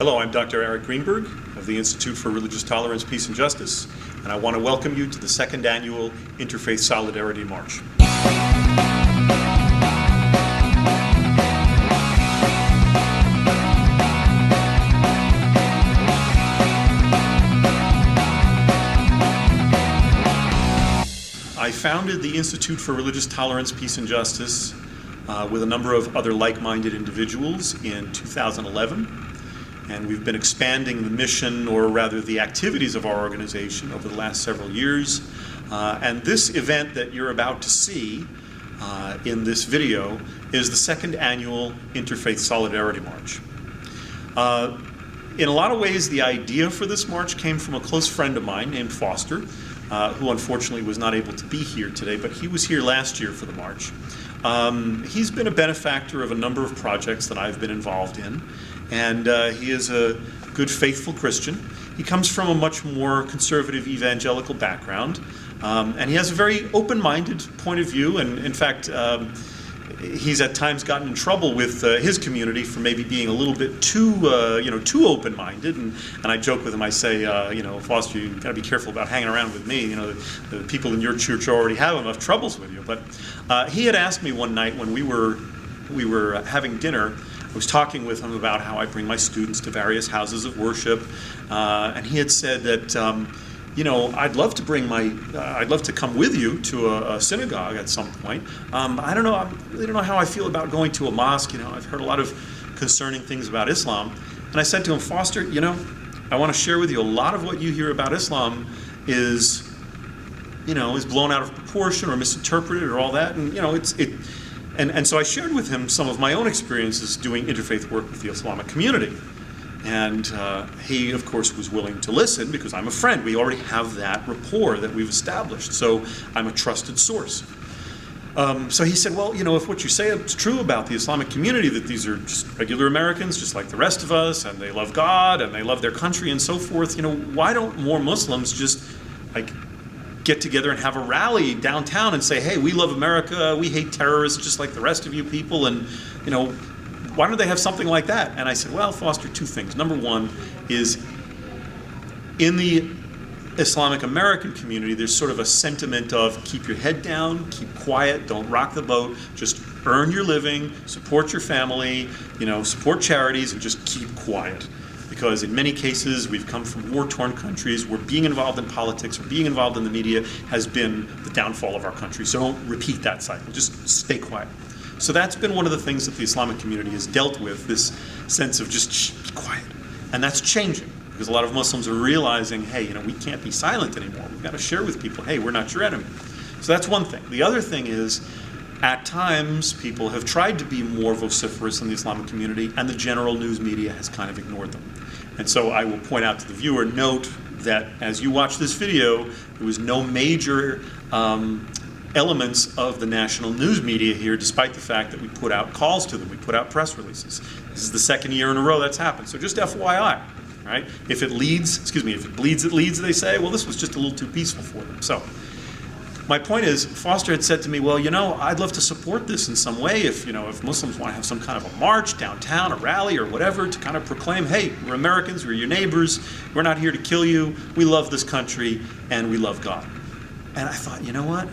Hello, I'm Dr. Eric Greenberg of the Institute for Religious Tolerance, Peace and Justice, and I want to welcome you to the second annual Interfaith Solidarity March. I founded the Institute for Religious Tolerance, Peace and Justice with a number of other like-minded individuals in 2011. And we've been expanding the mission, or rather the activities of our organization over the last several years. And this event that you're about to see in this video is the second annual Interfaith Solidarity March. In a lot of ways, the idea for this march came from a close friend of mine named Foster, who unfortunately was not able to be here today, but he was here last year for the march. He's been a benefactor of a number of projects that I've been involved in. And he is a good, faithful Christian. He comes from a much more conservative evangelical background, and he has a very open-minded point of view. And in fact, he's at times gotten in trouble with his community for maybe being a little bit too open-minded. And I joke with him. I say, Foster, you got to be careful about hanging around with me. The people in your church already have enough troubles with you. But he had asked me one night when we were having dinner. I was talking with him about how I bring my students to various houses of worship, and he had said that, I'd love to come with you to a synagogue at some point. I really don't know how I feel about going to a mosque. I've heard a lot of concerning things about Islam, and I said to him, Foster, I want to share with you a lot of what you hear about Islam is blown out of proportion or misinterpreted or all that, and so I shared with him some of my own experiences doing interfaith work with the Islamic community. And he, of course, was willing to listen because I'm a friend. We already have that rapport that we've established. So I'm a trusted source. So he said, well, if what you say is true about the Islamic community, that these are just regular Americans, just like the rest of us, and they love God, and they love their country, and so forth, why don't more Muslims just, get together and have a rally downtown and say, hey, we love America, we hate terrorists just like the rest of you people, and why don't they have something like that? And I said, well, Foster, two things. Number one is in the Islamic American community, there's sort of a sentiment of keep your head down, keep quiet, don't rock the boat, just earn your living, support your family, support charities, and just keep quiet. Because in many cases, we've come from war-torn countries where being involved in politics or being involved in the media has been the downfall of our country. So don't repeat that cycle, just stay quiet. So that's been one of the things that the Islamic community has dealt with, this sense of just be quiet. And that's changing, because a lot of Muslims are realizing, hey, we can't be silent anymore. We've got to share with people, hey, we're not your enemy. So that's one thing. The other thing is, at times, people have tried to be more vociferous in the Islamic community, and the general news media has kind of ignored them. And so I will point out to the viewer, note that as you watch this video, there was no major elements of the national news media here, despite the fact that we put out calls to them, we put out press releases. This is the second year in a row that's happened. So just FYI, right? If it bleeds, it leads, they say, well, this was just a little too peaceful for them. So my point is, Foster had said to me, well, I'd love to support this in some way if Muslims want to have some kind of a march downtown, a rally or whatever, to kind of proclaim, hey, we're Americans, we're your neighbors, we're not here to kill you, we love this country, and we love God. And I thought, you know what?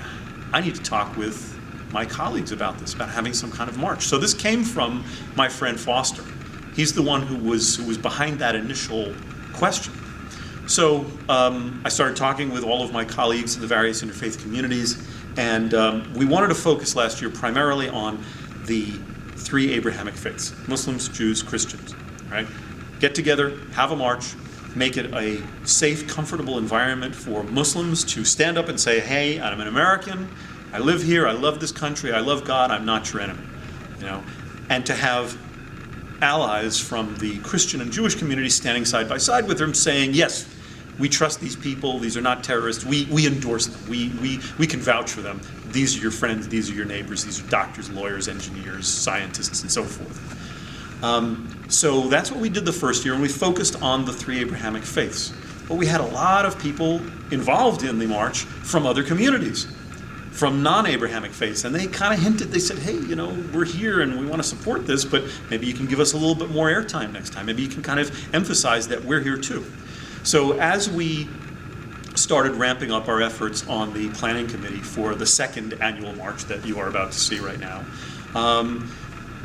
I need to talk with my colleagues about this, about having some kind of march. So this came from my friend Foster. He's the one who was behind that initial question. So I started talking with all of my colleagues in the various interfaith communities, and we wanted to focus last year primarily on the three Abrahamic faiths: Muslims, Jews, Christians, right? Get together, have a march, make it a safe, comfortable environment for Muslims to stand up and say, hey, I'm an American, I live here, I love this country, I love God, I'm not your enemy, and to have allies from the Christian and Jewish community standing side by side with them saying, yes, we trust these people, these are not terrorists, we endorse them, we can vouch for them, these are your friends, these are your neighbors, these are doctors, lawyers, engineers, scientists, and so forth. So that's what we did the first year, and we focused on the three Abrahamic faiths. But we had a lot of people involved in the march from other communities. from non-Abrahamic faiths, and they kind of hinted, they said, hey, you know, we're here and we want to support this, but maybe you can give us a little bit more airtime next time. Maybe you can kind of emphasize that we're here too. So as we started ramping up our efforts on the planning committee for the second annual march that you are about to see right now,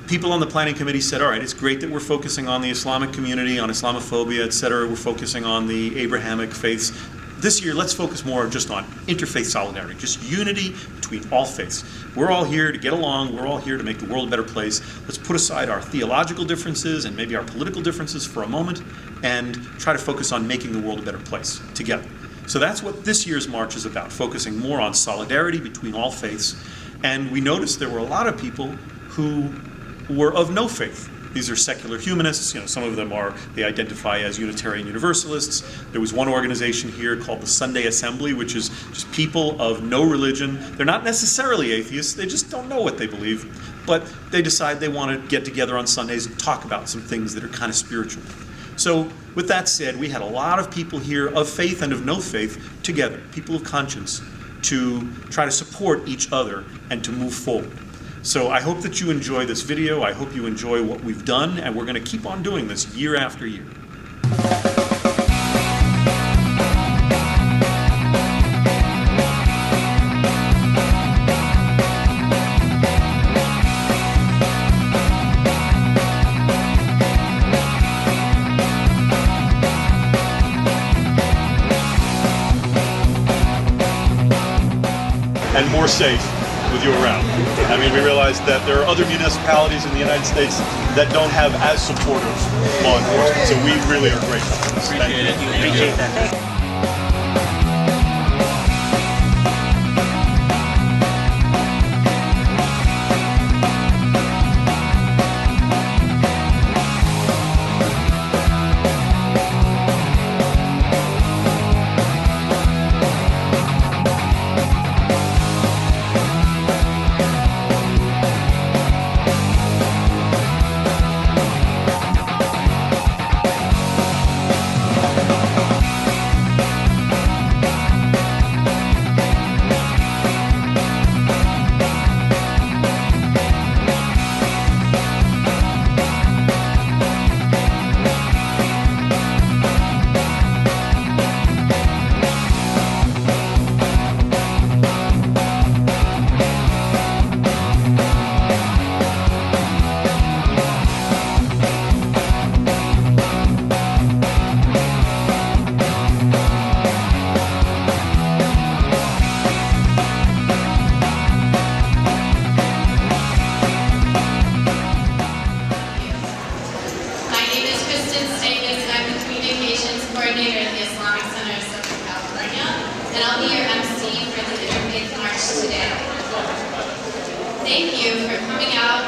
people on the planning committee said, all right, it's great that we're focusing on the Islamic community, on Islamophobia, et cetera. We're focusing on the Abrahamic faiths. This year, let's focus more just on interfaith solidarity, just unity between all faiths. We're all here to get along. We're all here to make the world a better place. Let's put aside our theological differences and maybe our political differences for a moment and try to focus on making the world a better place together. So that's what this year's march is about, focusing more on solidarity between all faiths. And we noticed there were a lot of people who were of no faith. These are secular humanists. You know, some of them they identify as Unitarian Universalists. There was one organization here called the Sunday Assembly, which is just people of no religion. They're not necessarily atheists. They just don't know what they believe. But they decide they want to get together on Sundays and talk about some things that are kind of spiritual. So with that said, we had a lot of people here of faith and of no faith together, people of conscience, to try to support each other and to move forward. So I hope that you enjoy this video. I hope you enjoy what we've done, and we're going to keep on doing this year after year. And more safe with you around. I mean, we realize that there are other municipalities in the United States that don't have as supportive law enforcement, so we really are grateful for this. Appreciate it. Appreciate that. Coordinator at the Islamic Center of Southern California, and I'll be your MC for the Interfaith March today. Thank you for coming out.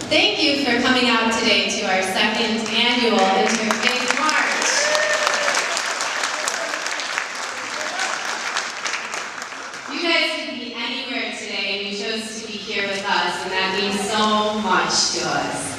Thank you for coming out today to our second annual Interfaith March. You guys could be anywhere today, and you chose to be here with us, and that means so much to us.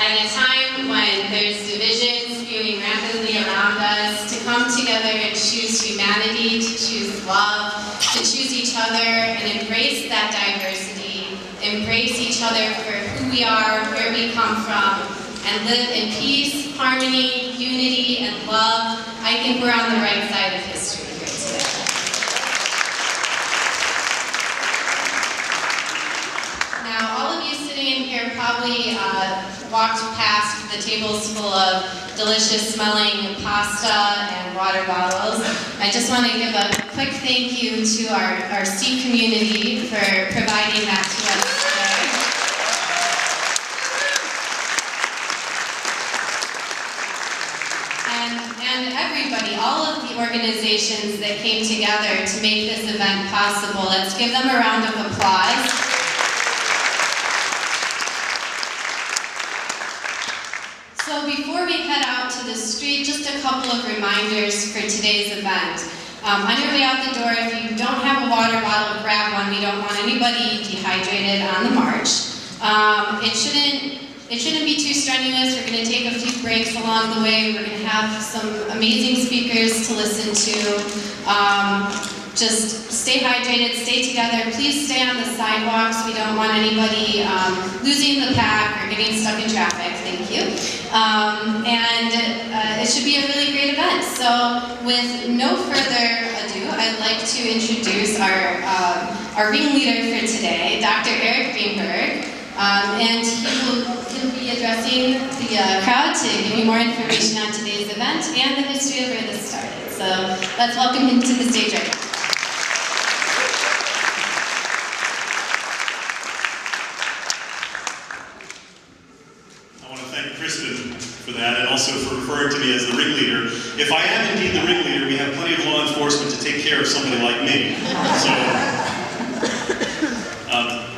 At a time when there's division spewing rapidly around us, to come together and choose humanity, to choose love, to choose each other and embrace that diversity, embrace each other for who we are, where we come from, and live in peace, harmony, unity, and love, I think we're on the right side of history here today. Now, all of you sitting in here probably walked past the tables full of delicious smelling pasta and water bottles. I just want to give a quick thank you to our Steve community for providing that to us today. And everybody, all of the organizations that came together to make this event possible. Let's give them a round of applause. So before we head out to the street, just a couple of reminders for today's event. On your way out the door, if you don't have a water bottle, grab one. We don't want anybody dehydrated on the march. It shouldn't be too strenuous. We're going to take a few breaks along the way. We're going to have some amazing speakers to listen to. just stay hydrated, stay together. Please stay on the sidewalks. We don't want anybody losing the pack or getting stuck in traffic. Thank you. It should be a really great event. So with no further ado, I'd like to introduce our ringleader for today, Dr. Eric Greenberg. And he'll be addressing the crowd to give you more information on today's event and the history of where this started. So let's welcome him to the stage right now. For that, and also for referring to me as the ringleader. If I am indeed the ringleader, we have plenty of law enforcement to take care of somebody like me. So,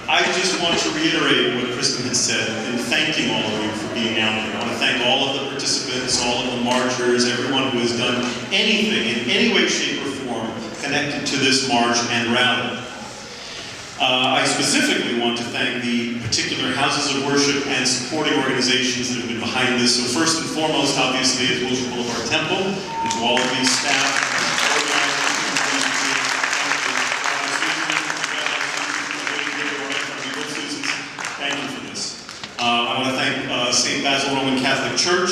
I just want to reiterate what Kristen has said in thanking all of you for being out here. I want to thank all of the participants, all of the marchers, everyone who has done anything in any way, shape, or form connected to this march and rally. I specifically want to thank the particular houses of worship and supporting organizations that have been behind this. So first and foremost, obviously, is Wilshire Boulevard Temple, and to all of these staff, thank you for this. I want to thank St. Basil Roman Catholic Church,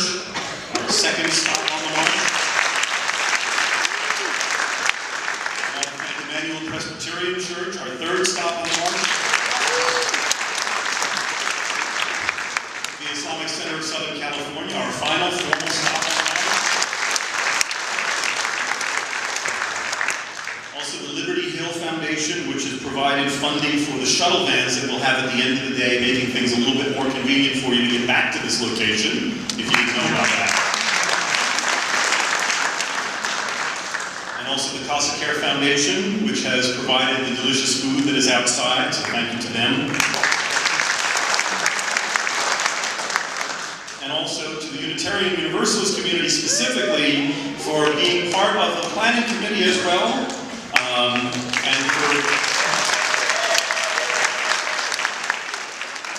our second stop on the march. Presbyterian Church, our third stop on the march. The Islamic Center of Southern California, our final formal stop on the march. Also the Liberty Hill Foundation, which has provided funding for the shuttle vans that we'll have at the end of the day, making things a little bit more convenient for you to get back to this location, if you didn't know about that. Also the Casa Care Foundation, which has provided the delicious food that is outside, so thank you to them. And also to the Unitarian Universalist community specifically for being part of the planning committee as well, and for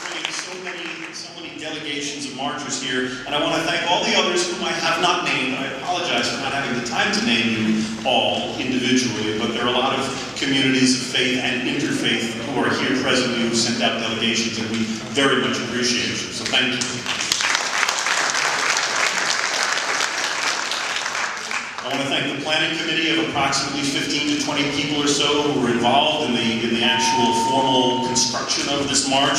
bringing so many delegations of marchers here. And I want to thank all the others whom I have not named. I apologize for not having the time to name you all individually, but there are a lot of communities of faith and interfaith who are here presently who sent out delegations, and we very much appreciate you, so thank you. I want to thank the planning committee of approximately 15 to 20 people or so who were involved in the actual formal construction of this march.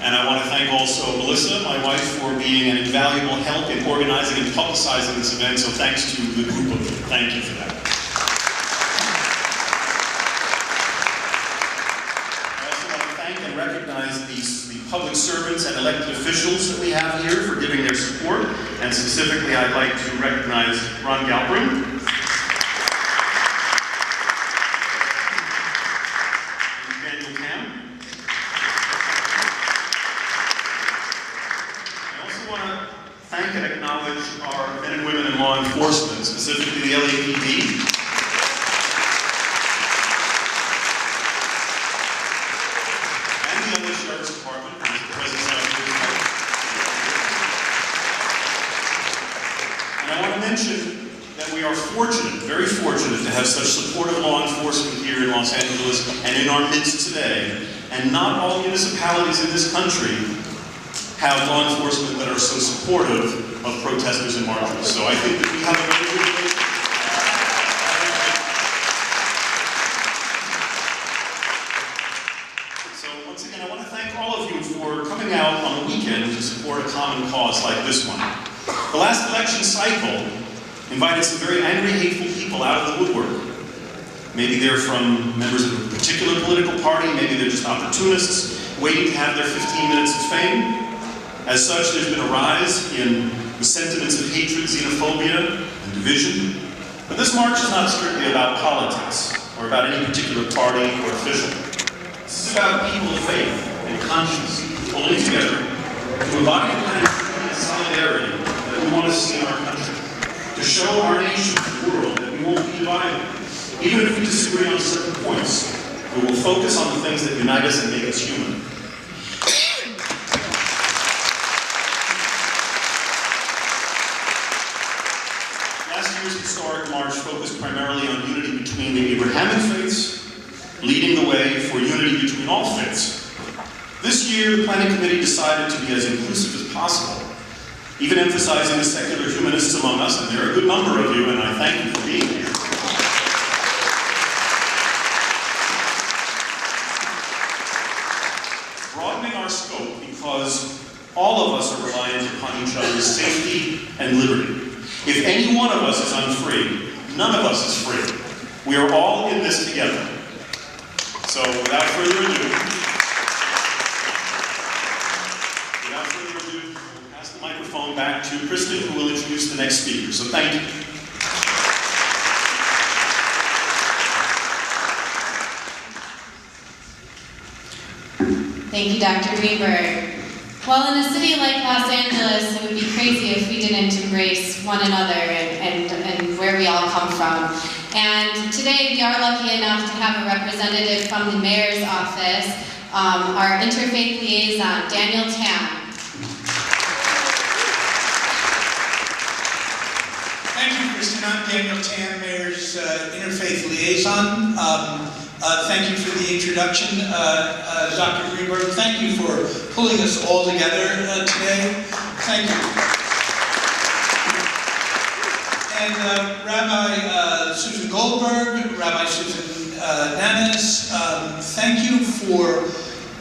And I want to thank also Melissa, my wife, for being an invaluable help in organizing and publicizing this event, so thanks to the group of you. Thank you for that. I also want to thank and recognize the public servants and elected officials that we have here for giving their support, and specifically I'd like to recognize Ron Galbraith, and acknowledge our men and women in law enforcement, specifically the LAPD, and the LA Sheriff's Department, who is present out here tonight. And I want to mention that we are fortunate, very fortunate, to have such supportive law enforcement here in Los Angeles and in our midst today. And not all municipalities in this country have law enforcement that are so supportive of protesters and marchers. So I think that we have a very good relationship. So once again, I want to thank all of you for coming out on the weekend to support a common cause like this one. The last election cycle invited some very angry, hateful people out of the woodwork. Maybe they're from members of a particular political party, maybe they're just opportunists waiting to have their 15 minutes of fame. As such, there's been a rise in the sentiments of hatred, xenophobia, and division. But this march is not strictly about politics or about any particular party or official. This is about people of faith and conscience pulling together to embody the kind of solidarity that we want to see in our country, to show our nation, the world, that we won't be divided. Even if we disagree on certain points, we will focus on the things that unite us and make us human. Last year's historic march focused primarily on unity between between the Abrahamic faiths, leading the way for unity between all faiths. This year, the Planning Committee decided to be as inclusive as possible, even emphasizing the secular humanists among us, and there are a good number of you, and I thank you for being here. Broadening our scope because all of us are reliant upon each other's safety and liberty. If any one of us is unfree, none of us is free. We are all in this together. So without further ado, we'll pass the microphone back to Kristen, who will introduce the next speaker. So thank you. Thank you, Dr. Greenberg. Well, in a city like Los Angeles, it would be crazy if we didn't embrace one another and where we all come from. And today we are lucky enough to have a representative from the mayor's office, our Interfaith liaison, Daniel Tam. Thank you, Kristen. I'm Daniel Tam, Mayor's Interfaith liaison. Thank you for the introduction, Dr. Greenberg. Thank you for pulling us all together today. Thank you. And Rabbi Susan Goldberg, Rabbi Susan Nanas, thank you for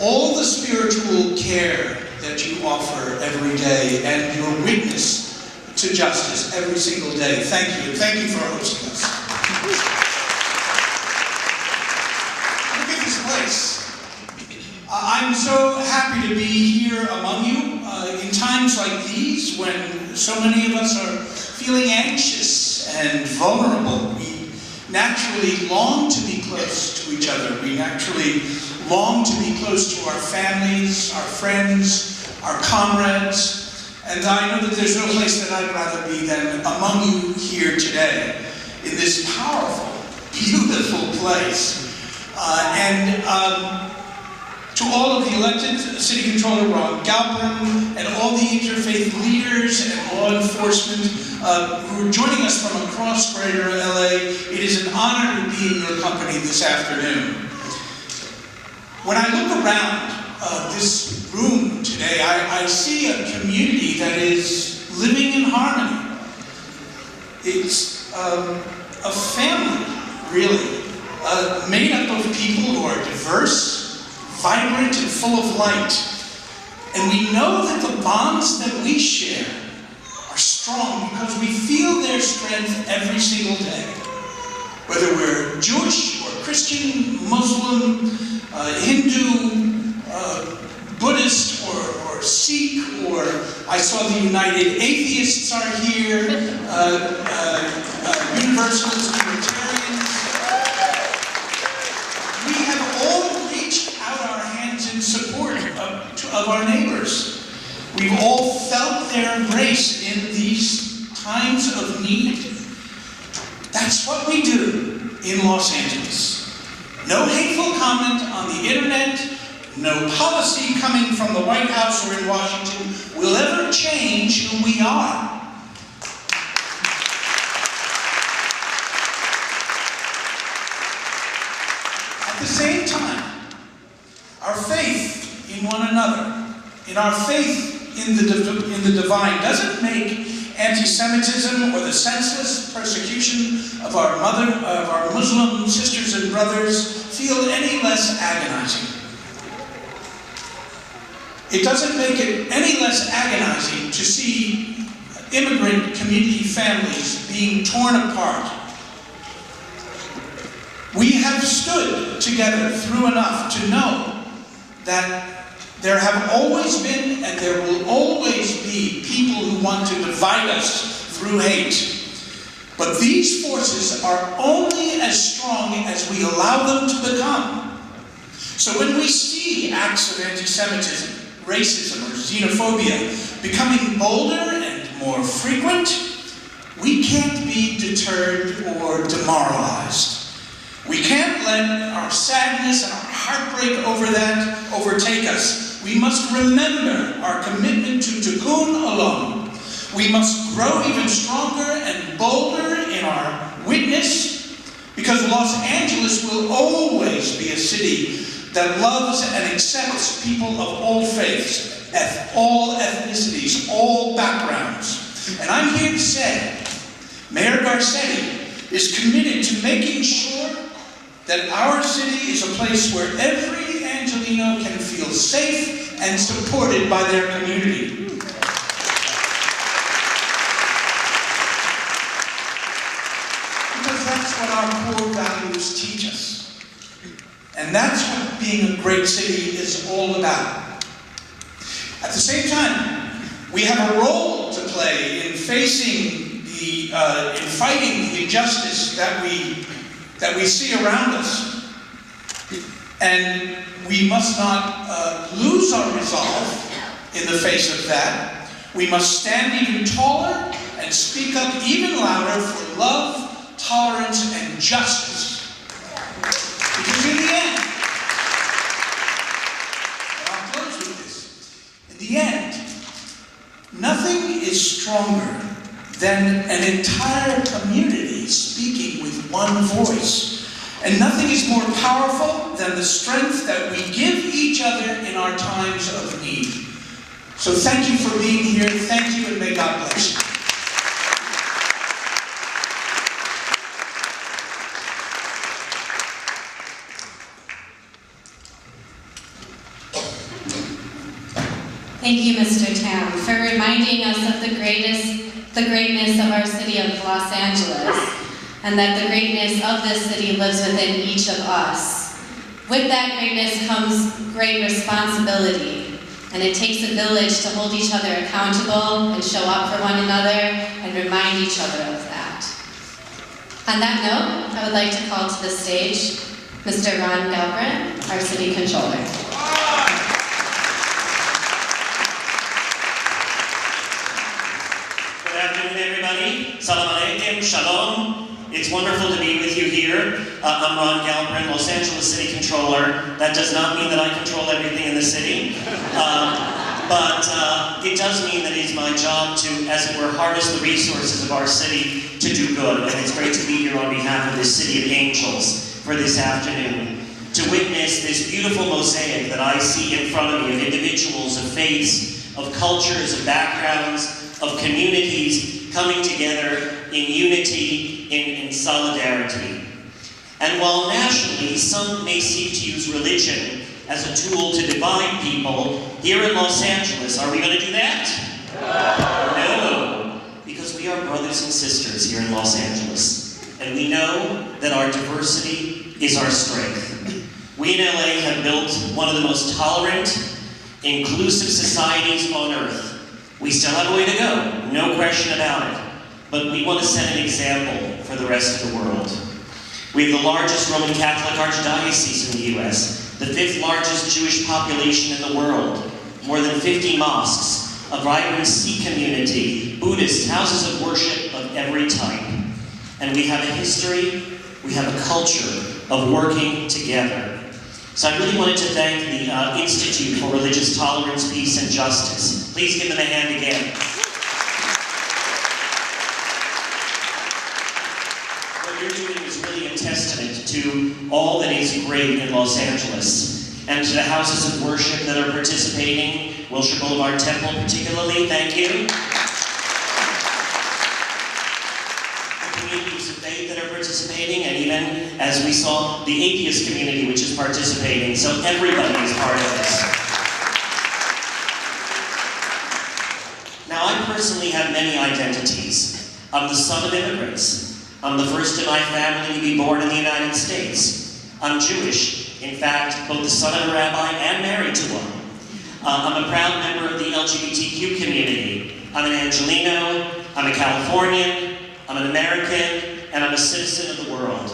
all the spiritual care that you offer every day and your witness to justice every single day. Thank you. Thank you for hosting us. Look at this place. I'm so happy to be here among you in times like these when so many of us are feeling anxious and vulnerable. We naturally long to be close to each other. We naturally long to be close to our families, our friends, our comrades. And I know that there's no place that I'd rather be than among you here today, in this powerful, beautiful place. To all of the elected City Controller Ron Galpin and all the interfaith leaders and law enforcement who are joining us from across Greater LA, it is an honor to be in your company this afternoon. When I look around this room today, I see a community that is living in harmony. It's a family, really, made up of people who are diverse, vibrant, and full of light. And we know that the bonds that we share are strong because we feel their strength every single day. Whether we're Jewish or Christian, Muslim, Hindu, Buddhist or Sikh, or I saw the United Atheists are here, Universalist Unitarians. We have all reached out our hands in support of our neighbors. We've all felt their embrace in these times of need. That's what we do in Los Angeles. No hateful comment on the internet, no policy coming from the White House or in Washington will ever change who we are. At the same time, our faith in one another, in our faith in the divine, doesn't make anti-Semitism or the senseless persecution of our Muslim sisters and brothers feel any less agonizing. It doesn't make it any less agonizing to see immigrant community families being torn apart. We have stood together through enough to know that there have always been and there will always be people who want to divide us through hate. But these forces are only as strong as we allow them to become. So when we see acts of anti-Semitism, racism, or xenophobia becoming bolder and more frequent, we can't be deterred or demoralized. We can't let our sadness and our heartbreak over that overtake us. We must remember our commitment to Tikkun Olam. We must grow even stronger and bolder in our witness, Because Los Angeles will always be a city that loves and accepts people of all faiths, all ethnicities, all backgrounds. And I'm here to say, Mayor Garcetti is committed to making sure that our city is a place where every Angelino can feel safe and supported by their community. Because that's what our core values teach us. And that's what being a great city is all about. At the same time, we have a role to play in facing in fighting the injustice that we see around us. And we must not lose our resolve in the face of that. We must stand even taller and speak up even louder for love, tolerance, and justice. Because in the end, and I'll close with this, in the end, nothing is stronger than an entire community speaking with one voice. And nothing is more powerful than the strength that we give each other in our times of need. So thank you for being here. Thank you, and may God bless you. Thank you, Mr. Tam, for reminding us of the greatness of our city of Los Angeles, and that the greatness of this city lives within each of us. With that greatness comes great responsibility, and it takes a village to hold each other accountable and show up for one another and remind each other of that. On that note, I would like to call to the stage Mr. Ron Galbraith, our city controller. Everybody, salam alaikum, shalom. It's wonderful to be with you here. I'm Ron Galbraith, Los Angeles City Controller. That does not mean that I control everything in the city, but it does mean that it is my job to, as it were, harness the resources of our city to do good. And it's great to be here on behalf of this city of angels for this afternoon, to witness this beautiful mosaic that I see in front of me of individuals, of faiths, of cultures, of backgrounds, of communities coming together in unity, in solidarity. And while nationally some may seek to use religion as a tool to divide people, here in Los Angeles, are we going to do that? No, because we are brothers and sisters here in Los Angeles. And we know that our diversity is our strength. We in LA have built one of the most tolerant, inclusive societies on earth. We still have a way to go, no question about it. But we want to set an example for the rest of the world. We have the largest Roman Catholic archdiocese in the U.S., the 5th largest Jewish population in the world, more than 50 mosques, a vibrant Sikh community, Buddhist, houses of worship of every type. And we have a history, we have a culture of working together. So I really wanted to thank the Institute for Religious Tolerance, Peace, and Justice. Please give them a hand again. What you're doing is really a testament to all that is great in Los Angeles, and to the houses of worship that are participating, Wilshire Boulevard Temple particularly, thank you. The communities of faith that are participating, and even, as we saw, the atheist community which is participating, so everybody is part of this. Now, I personally have many identities. I'm the son of immigrants. I'm the first in my family to be born in the United States. I'm Jewish. In fact, both the son of a rabbi and married to one. I'm a proud member of the LGBTQ community. I'm an Angelino, I'm a Californian, I'm an American, and I'm a citizen of the world.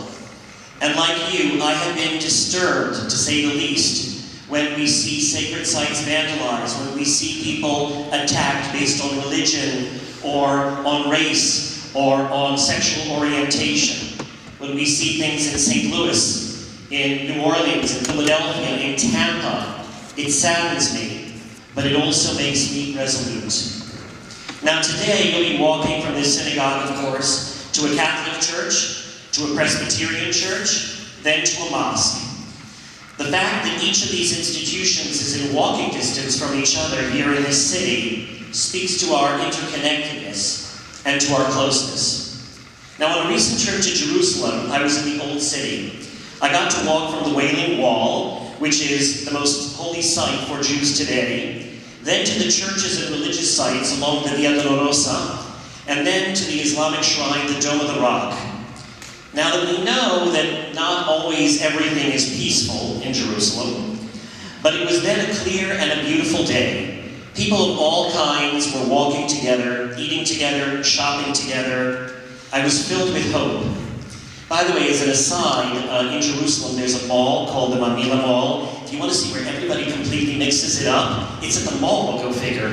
And like you, I have been disturbed, to say the least, when we see sacred sites vandalized, when we see people attacked based on religion, or on race, or on sexual orientation. When we see things in St. Louis, in New Orleans, in Philadelphia, in Tampa, it saddens me, but it also makes me resolute. Now today, you'll be walking from this synagogue, of course, to a Catholic church, to a Presbyterian church, then to a mosque. The fact that each of these institutions is in walking distance from each other here in this city speaks to our interconnectedness and to our closeness. Now, on a recent trip to Jerusalem, I was in the Old City. I got to walk from the Wailing Wall, which is the most holy site for Jews today, then to the churches and religious sites along the Via Dolorosa, and then to the Islamic shrine, the Dome of the Rock. Now that we know that not always everything is peaceful in Jerusalem, but it was then a clear and a beautiful day. People of all kinds were walking together, eating together, shopping together. I was filled with hope. By the way, as an aside, in Jerusalem there's a mall called the Mamila Mall. If you want to see where everybody completely mixes it up, it's at the mall, go figure.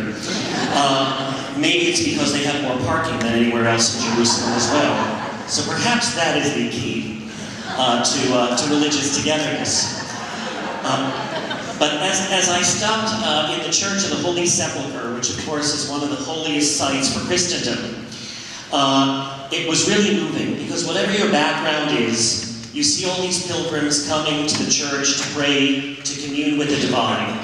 Maybe it's because they have more parking than anywhere else in Jerusalem as well. So perhaps that is the key to religious togetherness. But as I stopped in the Church of the Holy Sepulchre, which of course is one of the holiest sites for Christendom, it was really moving, because whatever your background is, you see all these pilgrims coming to the church to pray, to commune with the divine.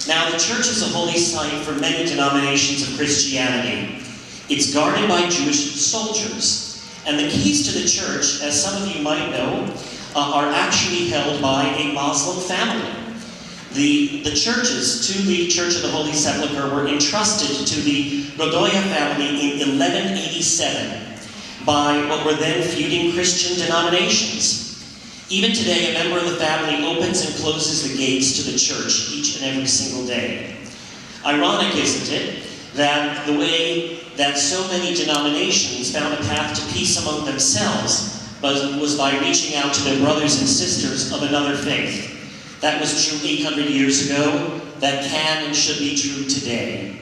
Now, the church is a holy site for many denominations of Christianity. It's guarded by Jewish soldiers. And the keys to the church, as some of you might know, are actually held by a Muslim family. The churches to the Church of the Holy Sepulchre were entrusted to the Godoya family in 1187 by what were then feuding Christian denominations. Even today, a member of the family opens and closes the gates to the church each and every single day. Ironic, isn't it, that the way that so many denominations found a path to peace among themselves was by reaching out to their brothers and sisters of another faith. That was true 800 years ago. That can and should be true today.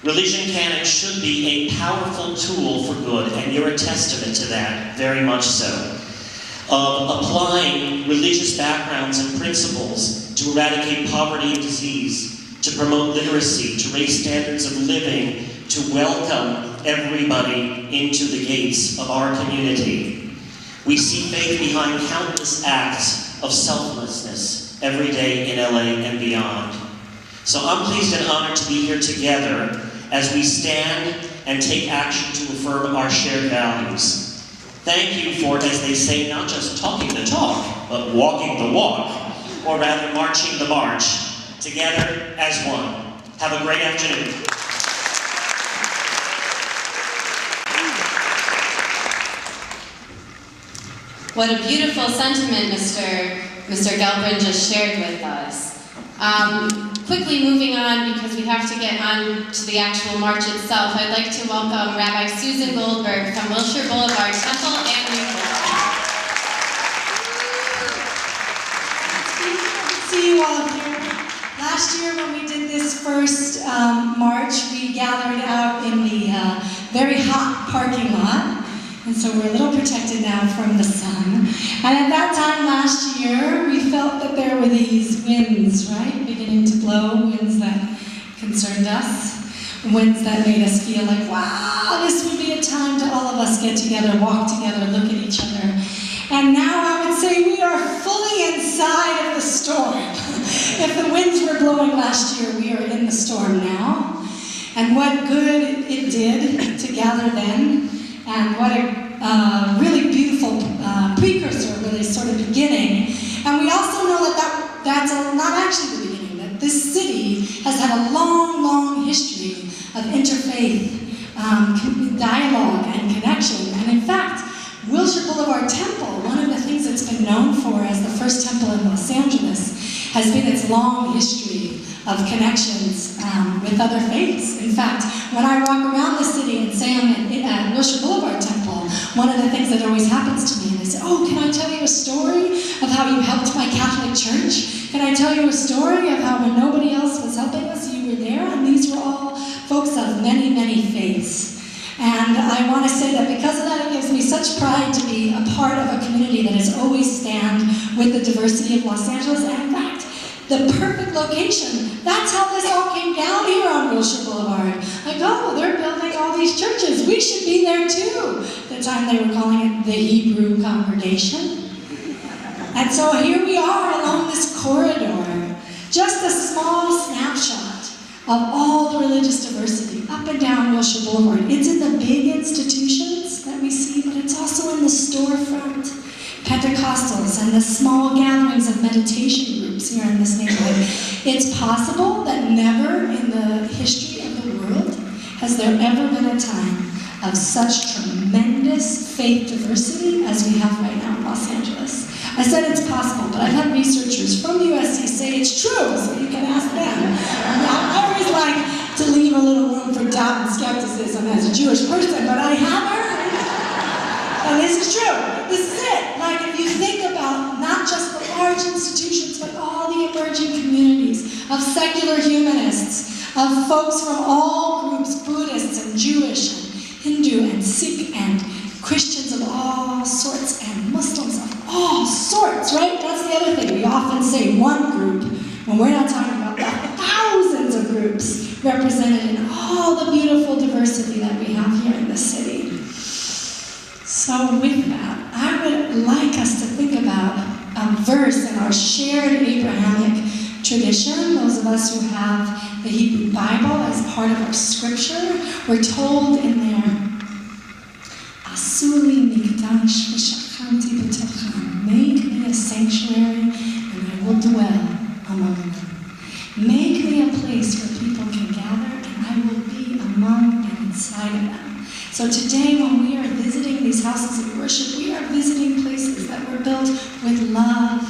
Religion can and should be a powerful tool for good, and you're a testament to that, very much so. Of applying religious backgrounds and principles to eradicate poverty and disease, to promote literacy, to raise standards of living, to welcome everybody into the gates of our community. We see faith behind countless acts of selflessness every day in LA and beyond. So I'm pleased and honored to be here together as we stand and take action to affirm our shared values. Thank you for, as they say, not just talking the talk, but walking the walk, or rather marching the march, together as one. Have a great afternoon. What a beautiful sentiment Mr. Gelbrin just shared with us. Quickly moving on, because we have to get on to the actual march itself, I'd like to welcome Rabbi Susan Goldberg from Wilshire Boulevard Temple and Newport. See you all here. Last year when we did this first march, we gathered out in the very hot parking lot. And so we're a little protected now from the sun. And at that time last year, we felt that there were these winds, right? Beginning to blow, winds that concerned us. Winds that made us feel like, wow, this would be a time to all of us get together, walk together, look at each other. And now I would say we are fully inside of the storm. If the winds were blowing last year, we are in the storm now. And what good it did to gather then. And what a really beautiful precursor, really sort of beginning. And we also know that that's not actually the beginning, that this city has had a long, long history of interfaith dialogue and connection. And in fact, Wilshire Boulevard Temple, one of the things it's been known for as the first temple in Los Angeles, has been its long history of connections with other faiths. In fact, when I walk around the city and say I'm at Wilshire Boulevard Temple, one of the things that always happens to me is, oh, can I tell you a story of how you helped my Catholic church? Can I tell you a story of how when nobody else was helping us, you were there? And these were all folks of many, many faiths. And I want to say that because of that, it gives me such pride to be a part of a community that has always stand with the diversity of Los Angeles. And in fact, the perfect location. That's how this all came down here on Wilshire Boulevard. Like, oh, they're building all these churches. We should be there too. At the time they were calling it the Hebrew congregation. And so here we are along this corridor, just a small snapshot of all the religious diversity up and down Wilshire Boulevard. It's in the big institutions that we see, but it's also in the storefront Pentecostals and the small gatherings of meditation groups here in this neighborhood. It's possible that never in the history of the world has there ever been a time of such tremendous faith diversity as we have right now in Los Angeles. I said it's possible, but I've had researchers from USC say it's true, so you can ask them. I always like to leave a little room for doubt and skepticism as a Jewish person, but I have heard. And this is true. This is it. Like if you think about not just the large institutions, but all the emerging communities of secular humanists, of folks from all groups, Buddhists and Jewish and Hindu and Sikh and Christians of all sorts and Muslims of all sorts, right? That's the other thing. We often say one group when we're not talking about the thousands of groups represented in all the beautiful diversity that we have here in this city. So with that, I would like us to think about a verse in our shared Abrahamic tradition. Those of us who have the Hebrew Bible as part of our scripture, we're told in there, Asuli mikdash v'shachanti b'tocham. Make me a sanctuary and I will dwell among them. Make me a place where people can gather and I will be among and inside of them. So today when we are visiting these houses of worship, we are visiting places that were built with love,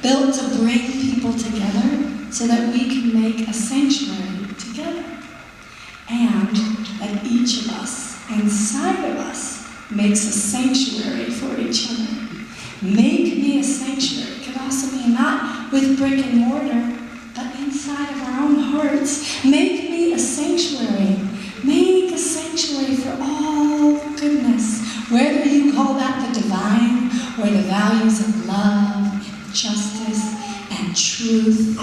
built to bring people together so that we can make a sanctuary together. And that each of us, inside of us, makes a sanctuary for each other. Make me a sanctuary could also mean not with brick and mortar, but inside of our own hearts. Make me a sanctuary. Make a sanctuary for all goodness, whether you call that the divine or the values of love and justice and truth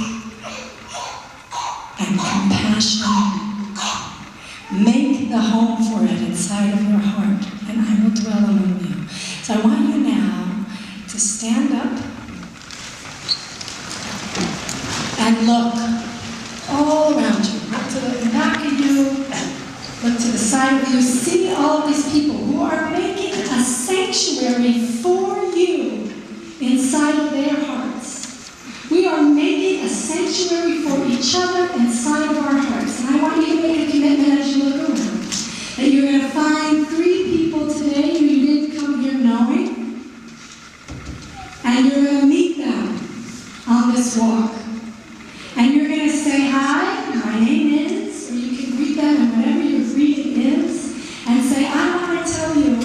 and compassion. Make the home for it inside of your heart, and I will dwell among you. So I want you now to stand up and look all around you. Look to the back of you. Look to the side of you, see all of these people who are making a sanctuary for you inside of their hearts. We are making a sanctuary for each other inside of our hearts. And I want you to make a commitment as you look around that you're going to find 3 people today who you didn't come here knowing, and you're going to meet them on this walk. And you're going to say, hi, my name is, or you can greet them in whatever your greeting is, and say, I want to tell you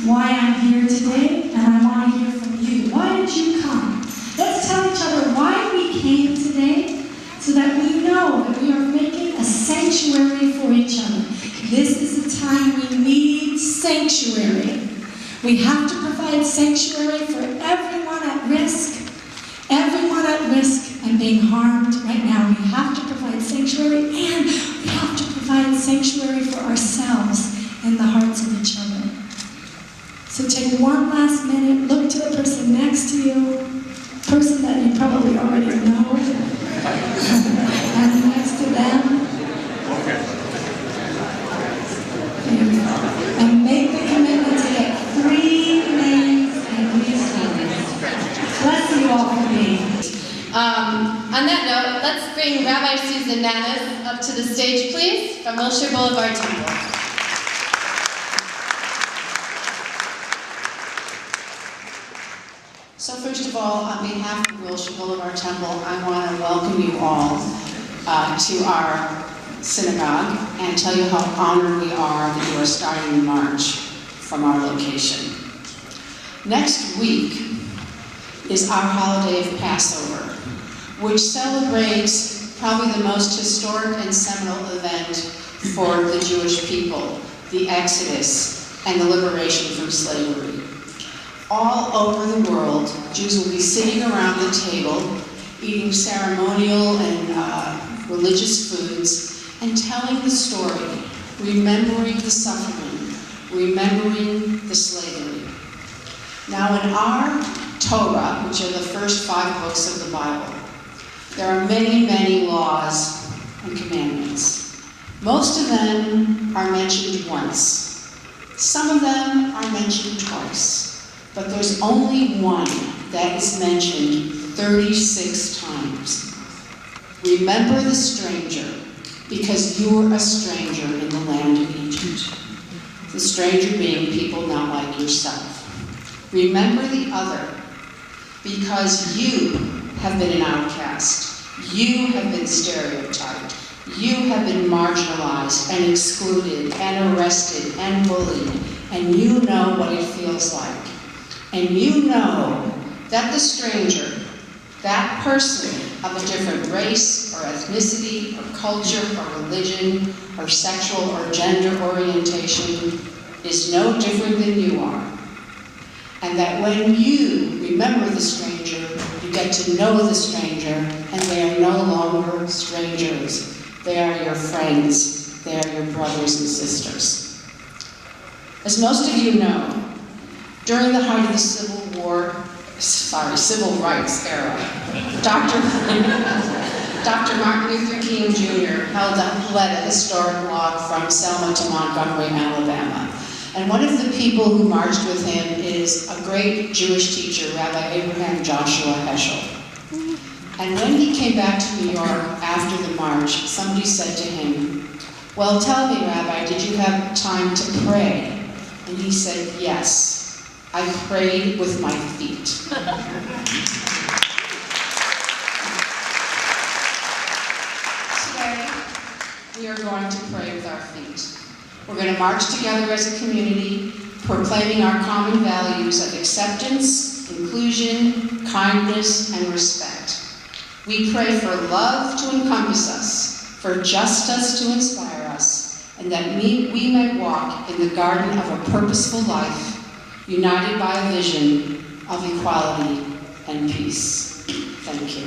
why I'm here today, and I want to hear from you. Why did you come? Let's tell each other why we came today, so that we know that we are making a sanctuary for each other. This is a time we need sanctuary. We have to provide sanctuary for everyone at risk. Everyone at risk and being harmed right now. We have to provide sanctuary, and we have to provide sanctuary for ourselves in the hearts of each other. So take one last minute, look to the person next to you, person that you probably already know, and next to them. And make the commitment to get 3 names and 3 stories. Bless you all for being. On that note, let's bring Rabbi Susan Nanas up to the stage, please, from Wilshire Boulevard Temple. So first of all, on behalf of Wilshire Boulevard Temple, I want to welcome you all to our synagogue and tell you how honored we are that you are starting the march from our location. Next week is our holiday of Passover, which celebrates probably the most historic and seminal event for the Jewish people, the Exodus and the liberation from slavery. All over the world, Jews will be sitting around the table, eating ceremonial and religious foods, and telling the story remembering the suffering, remembering the slavery. Now in our Torah, which are the first 5 books of the Bible, there are many, many laws and commandments. Most of them are mentioned once. Some of them are mentioned twice. But there's only one that is mentioned 36 times. Remember the stranger, because you're a stranger in the land of Egypt. The stranger being people not like yourself. Remember the other, because you have been an outcast. You have been stereotyped. You have been marginalized and excluded and arrested and bullied, and you know what it feels like. And you know that the stranger, that person of a different race or ethnicity or culture or religion or sexual or gender orientation is no different than you are. And that when you remember the stranger, you get to know the stranger, and they are no longer strangers. They are your friends. They are your brothers and sisters. As most of you know, during the height of the Civil Rights era, Dr. Martin Luther King Jr. led a historic walk from Selma to Montgomery, Alabama. And one of the people who marched with him is a great Jewish teacher, Rabbi Abraham Joshua Heschel. And when he came back to New York after the march, somebody said to him, "Well, tell me, Rabbi, did you have time to pray?" And he said, "Yes, I prayed with my feet." Today, we are going to pray with our feet. We're going to march together as a community, proclaiming our common values of acceptance, inclusion, kindness, and respect. We pray for love to encompass us, for justice to inspire us, and that we may walk in the garden of a purposeful life, united by a vision of equality and peace. Thank you.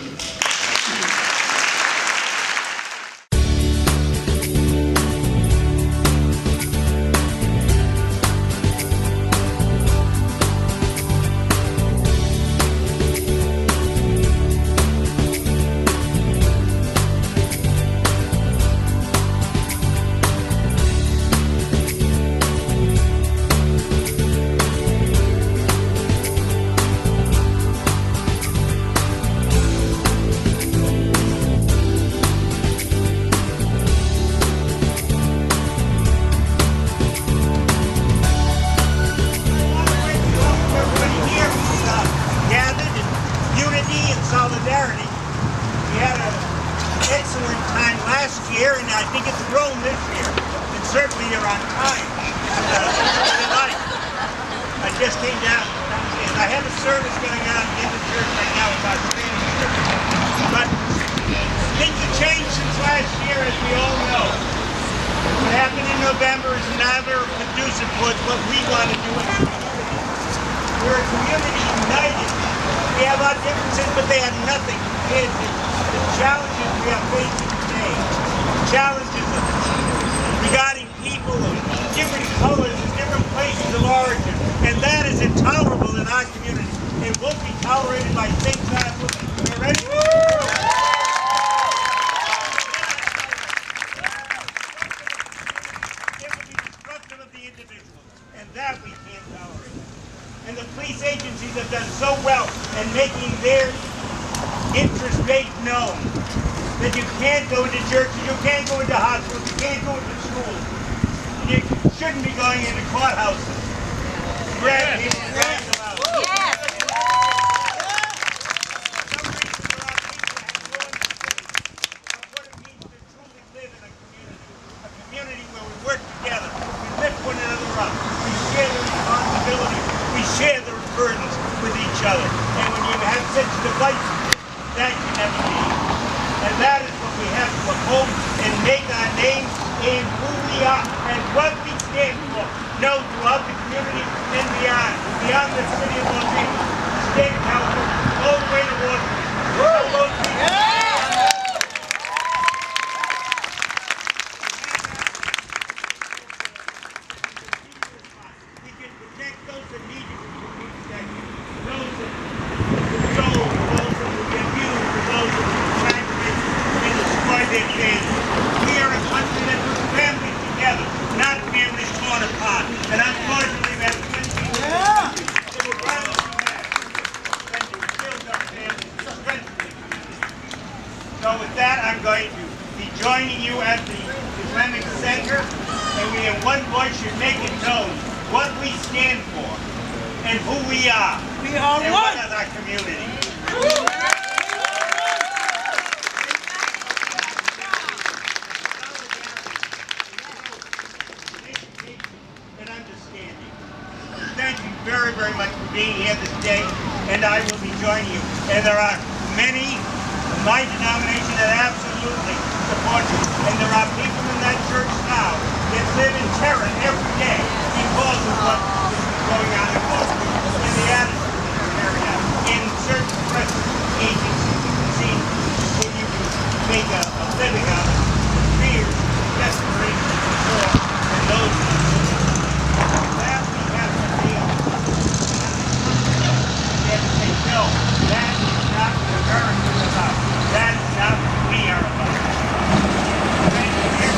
together, and we in one voice should make it known what we stand for and who we are. We are and one as our community. And understanding. Thank you very, very much for being here this day, and I will be joining you. And there are many in my denomination that absolutely support you. And there are people in that church now that live in terror every day because of what is going on in Baltimore and the attitude in this area. In certain press agencies, you can see when you can make a living out of fear, desperation, war, and those things. That we have to deal with. We have to say, no, that is not what America is about. That is not what we are about. Thank you.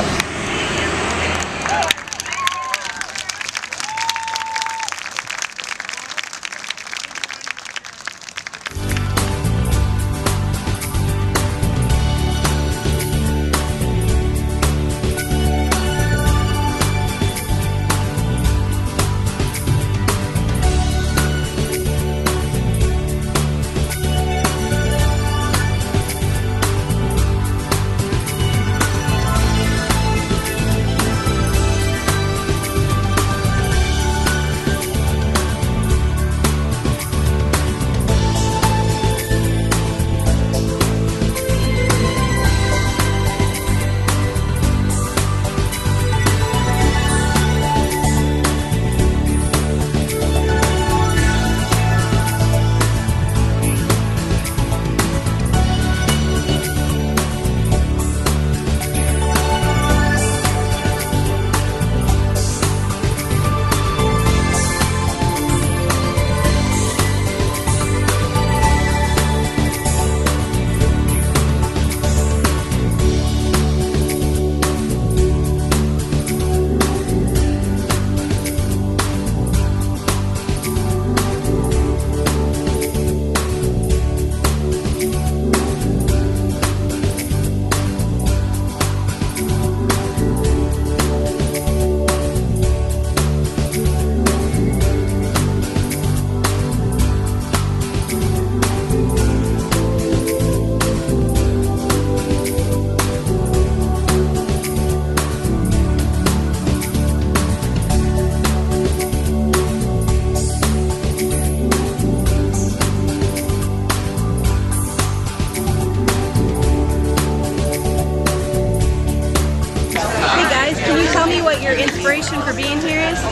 Your inspiration for being here is? I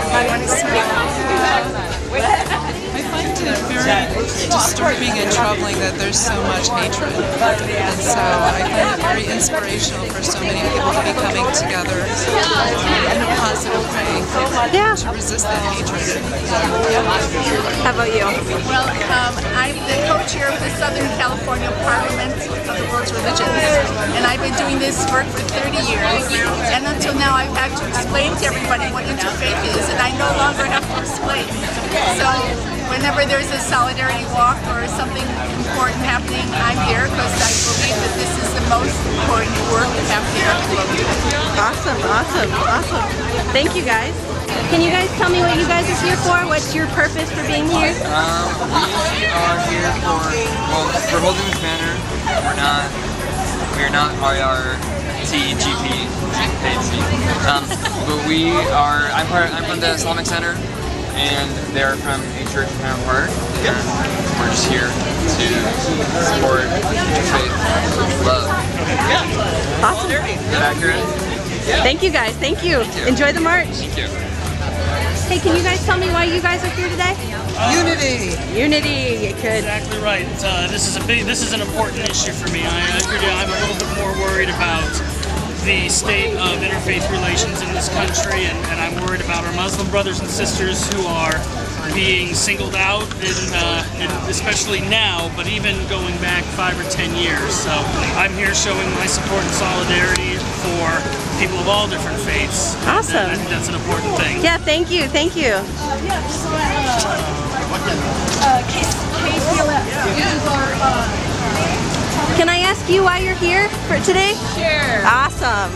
find it very disturbing and troubling that there's so much hatred. And so I find it very inspirational for so many people to be coming together in a positive way to resist that hatred. How about you? Well, I'm the co-chair of the Southern California Parliament of the World's Religions, and I've been doing this work for 30 years, and until now I've had to explain to everybody what interfaith is, and I no longer have to explain. So whenever there's a solidarity walk or something important happening, I'm here because I believe that this is the most important work happening on the globe. Awesome, awesome, awesome. Thank you guys. Can you guys tell me what you guys are here for? What's your purpose for being here? We are here for holding this banner. We're not IRTGP, but we are. I'm from the Islamic Center, and they're from a church in Highland Park, and we're just here to support interfaith love. Awesome. Is that accurate? Thank you guys. Thank you. Enjoy the march. Thank you. Hey, can you guys tell me why you guys are here today? Unity. Unity. You could. Exactly right. This is an important issue for me. I'm a little bit more worried about the state of interfaith relations in this country, and I'm worried about our Muslim brothers and sisters who are being singled out, especially now, but even going back 5 or 10 years. So I'm here showing my support and solidarity for people of all different faiths. Awesome. And I think that's an important thing. Yeah, thank you, thank you. Can I ask you why you're here for today? Sure. Awesome.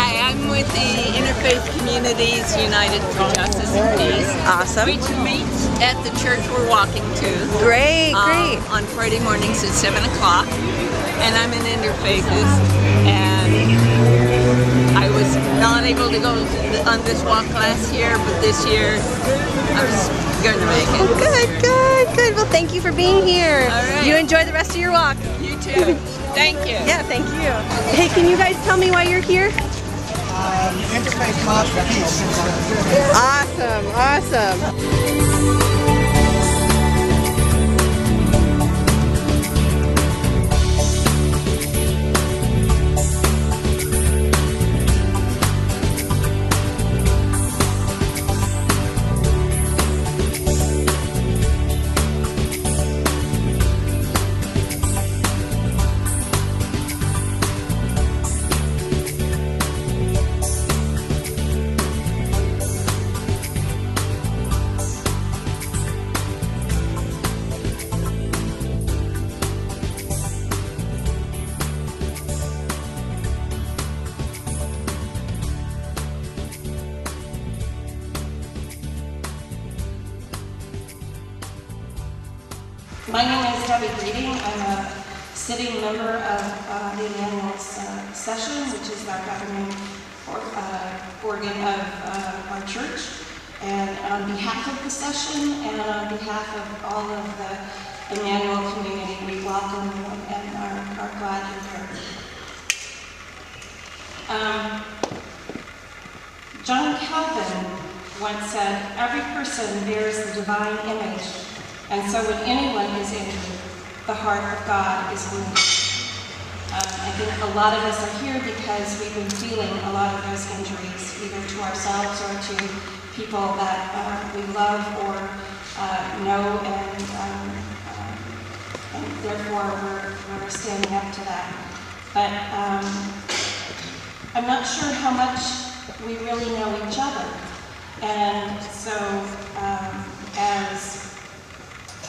Hi, I'm with the Interfaith Communities United for Justice and Peace. Awesome. Which meets at the church we're walking to. Great, great. On Friday mornings at 7 o'clock. And I'm an interfaithist. And I was not able to go on this walk last year, but this year I was going to make it. Good, good, good. Well, thank you for being here. All right. You enjoy the rest of your walk. You too. Thank you. Yeah, thank you. Hey, can you guys tell me why you're here? Interfaith Cause for Peace. Awesome, awesome. My name is Debbie Breeding. I'm a sitting member of the annual session, which is our governing organ of our church. And on behalf of the session and on behalf of all of the Emmanuel community, we welcome you and are glad you're here. John Calvin once said, "Every person bears the divine image, and so when anyone is injured, the heart of God is wounded." I think a lot of us are here because we've been feeling a lot of those injuries, either to ourselves or to people that we love or know, and therefore we're standing up to that. But I'm not sure how much we really know each other. And so as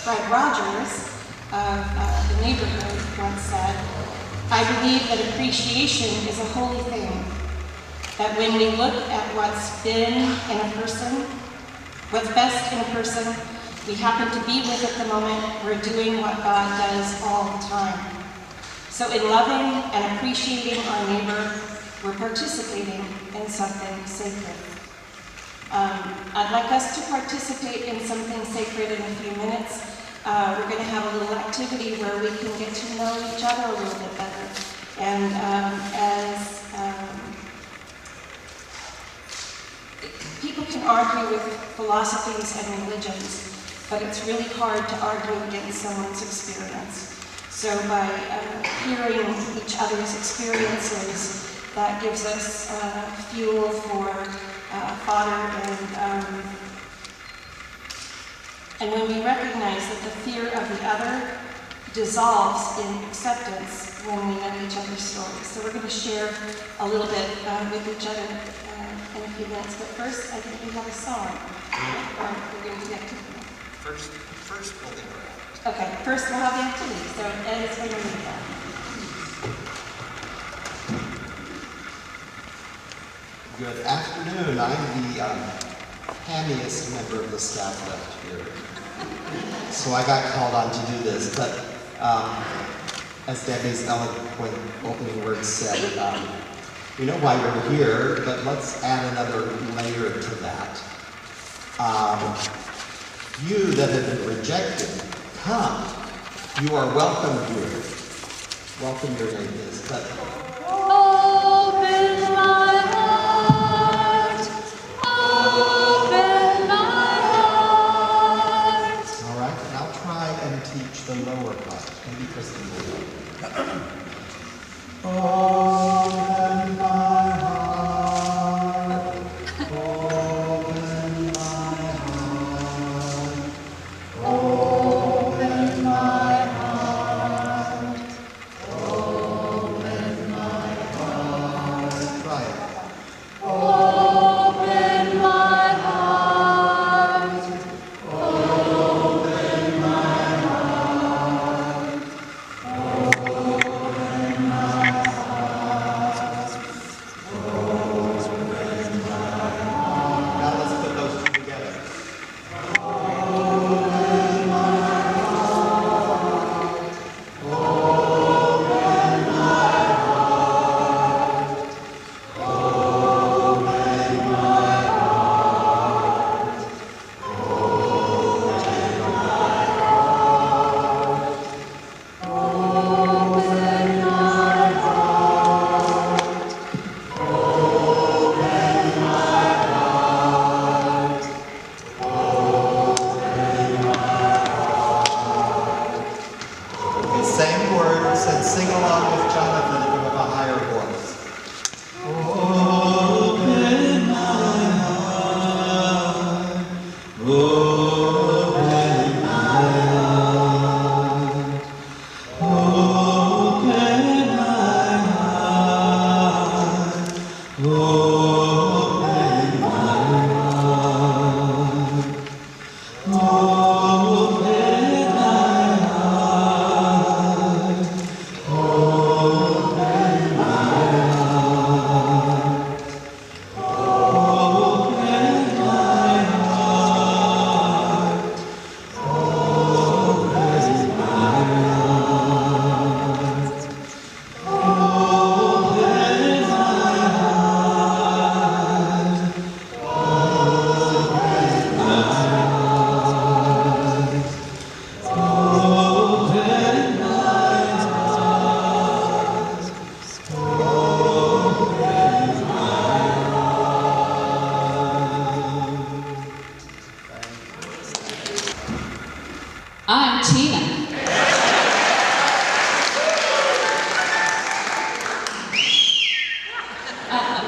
Fred Rogers of the neighborhood once said, "I believe that appreciation is a holy thing, that when we look at what's been in a person, what's best in a person, we happen to be with at the moment, we're doing what God does all the time. So in loving and appreciating our neighbor, we're participating in something sacred." I'd like us to participate in something sacred in a few minutes. We're going to have a little activity where we can get to know each other a little bit better. And people can argue with philosophies and religions, but it's really hard to argue against someone's experience. So by hearing each other's experiences, that gives us fuel for fodder, and when we recognize that the fear of the other dissolves in acceptance when we know each other's stories. So we're going to share a little bit with each other in a few minutes, but first I think we have a song. We're going to do activity. First we'll leave her out. Okay, first we'll have the activity, so Ed is going to lead that. Good afternoon. I'm the hammiest member of the staff left here. So I got called on to do this, but as Debbie's eloquent opening words said, we know why we're here, but let's add another layer to that. You that have been rejected, come. You are welcome here. Welcome your name is, but open my heart, open my heart. all right, and I'll try and teach the lower part. Maybe Kristen will. Open my heart, open my heart, open my heart, open my I'm Tina.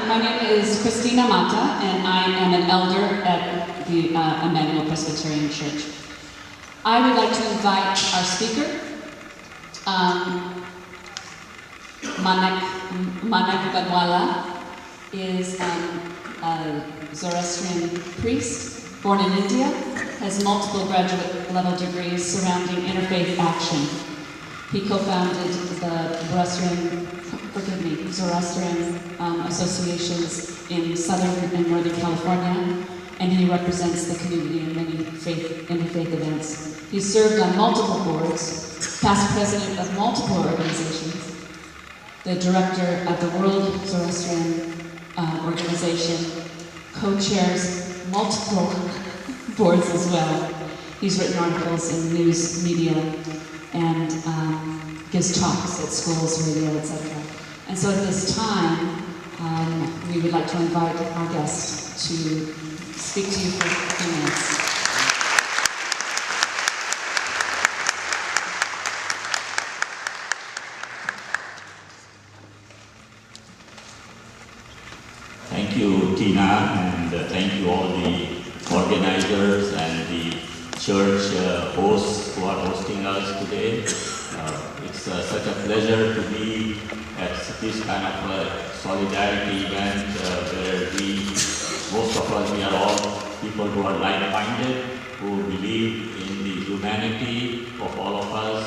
My name is Christina Mata, and I am an elder at the Emmanuel Presbyterian Church. I would like to invite our speaker, Manak Badwala, is a Zoroastrian priest, born in India, has multiple graduate level degrees surrounding interfaith action. He co-founded the Zoroastrian associations in Southern and Northern California, and he represents the community in many interfaith events. He served on multiple boards, past president of multiple organizations, the director of the World Zoroastrian Organization, co-chairs multiple boards as well. He's written articles in news media and gives talks at schools, radio, etc. And so at this time, we would like to invite our guest to speak to you for a few minutes. Thank you, Tina, and thank you all the organizers and the church hosts who are hosting us today. It's such a pleasure to be at this kind of a solidarity event where most of us, we are all people who are like-minded, who believe in the humanity of all of us,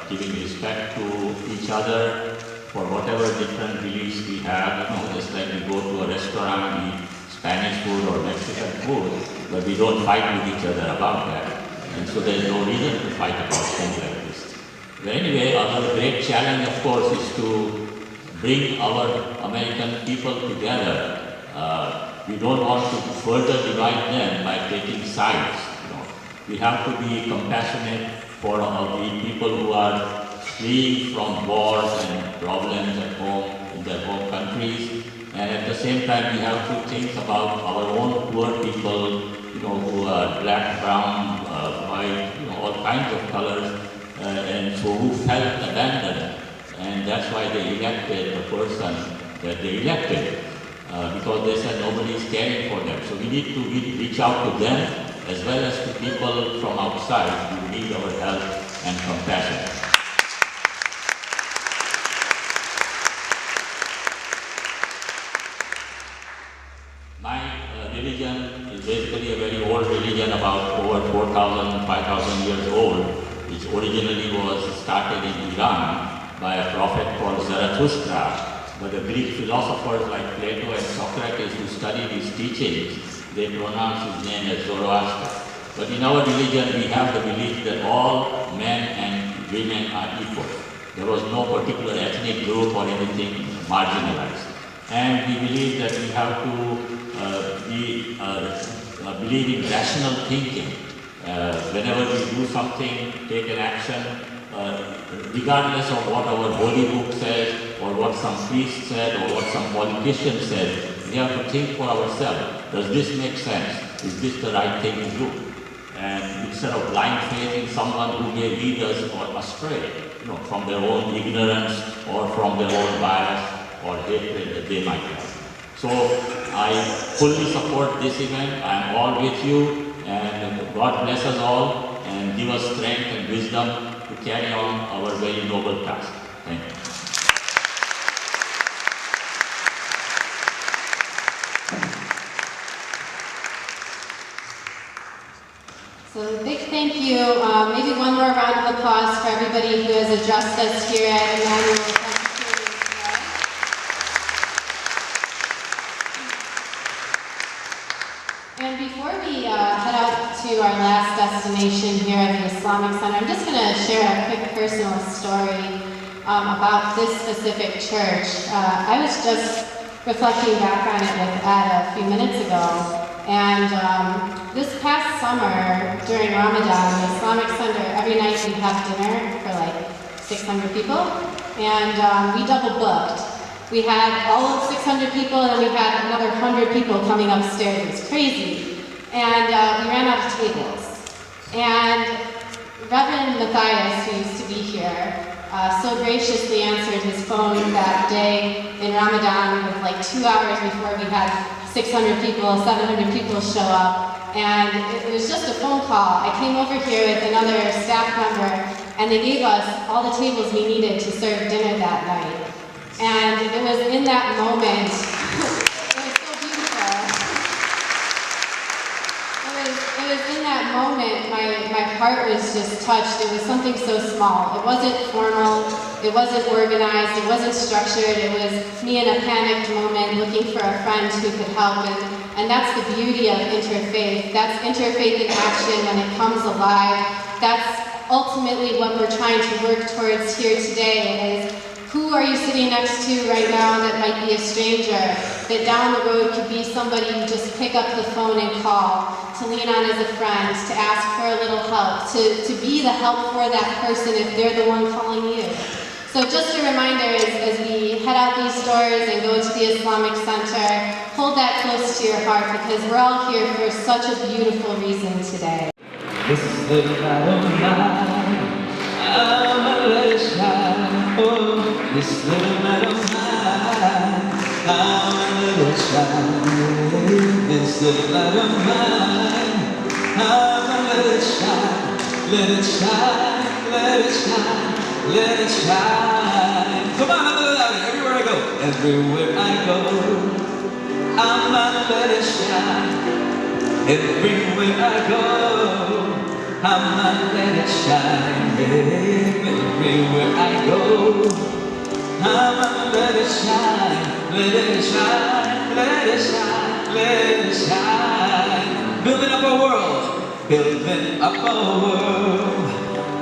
giving respect to each other for whatever different beliefs we have. Just like we go to a restaurant, eat Spanish food or Mexican food, but we don't fight with each other about that. And so there's no reason to fight about things like this. But anyway, our great challenge, of course, is to bring our American people together. We don't want to further divide them by taking sides. We have to be compassionate for the people who are fleeing from wars and problems at home, in their home countries. And at the same time, we have to think about our own poor people, who are black, brown, white, all kinds of colors, and so who felt abandoned. And that's why they elected the person that they elected, because they said nobody is caring for them. So we need to reach out to them as well as to people from outside who need our help and compassion. My religion is basically a very old religion, about over 4,000, 5,000 years old, which originally was started in Iran by a prophet called Zarathustra. But the Greek philosophers like Plato and Socrates, who studied his teachings, they pronounce his name as Zoroaster. But in our religion, we have the belief that all men and women are equal. There was no particular ethnic group or anything marginalized. And we believe that we have to believe in rational thinking. Whenever we do something, take an action, regardless of what our holy book says, or what some priest said, or what some politician said, we have to think for ourselves. Does this make sense? Is this the right thing to do? And instead of blind faith in someone who may lead us astray, from their own ignorance or from their own bias or hatred that they might have. So I fully support this event. I am all with you, and God bless us all and give us strength and wisdom to carry on our very noble task. Thank you. So a big thank you. Maybe one more round of applause for everybody who has addressed us here at Emmanuel. And before we head out to our last destination here at the Islamic Center, I'm just going to share a quick personal story about this specific church. I was just reflecting back on it with Ed a few minutes ago, and this past summer during Ramadan, the Islamic Center, every night we have dinner for like 600 people, and we double booked. We had all of 600 people, and we had another 100 people coming upstairs. It was crazy. And we ran out of tables. And Reverend Matthias, who used to be here, so graciously answered his phone that day in Ramadan with like 2 hours before we had 600 people, 700 people show up. And it was just a phone call. I came over here with another staff member, and they gave us all the tables we needed to serve dinner that night. And it was in that moment, it was so beautiful. It was in that moment my heart was just touched. It was something so small. It wasn't formal, it wasn't organized, it wasn't structured. It was me in a panicked moment looking for a friend who could help. And that's the beauty of interfaith. That's interfaith in action when it comes alive. That's ultimately what we're trying to work towards here today is who are you sitting next to right now that might be a stranger, that down the road could be somebody you just pick up the phone and call, to lean on as a friend, to ask for a little help, to be the help for that person if they're the one calling you. So just a reminder as we head out these doors and go to the Islamic Center, hold that close to your heart because we're all here for such a beautiful reason today. This little light of mine, I'ma let it shine. Oh, this little light of mine, I'ma let it shine. This little light of mine, I'ma let it shine. Let it shine, let it shine, let it shine. Come on, a little louder. Everywhere I go, everywhere I go, I'ma let it shine. Everywhere I go, I'ma let it shine. Everywhere I go, I'ma let it shine. Let it shine, let it shine, let it shine. Building up a world, building up a world.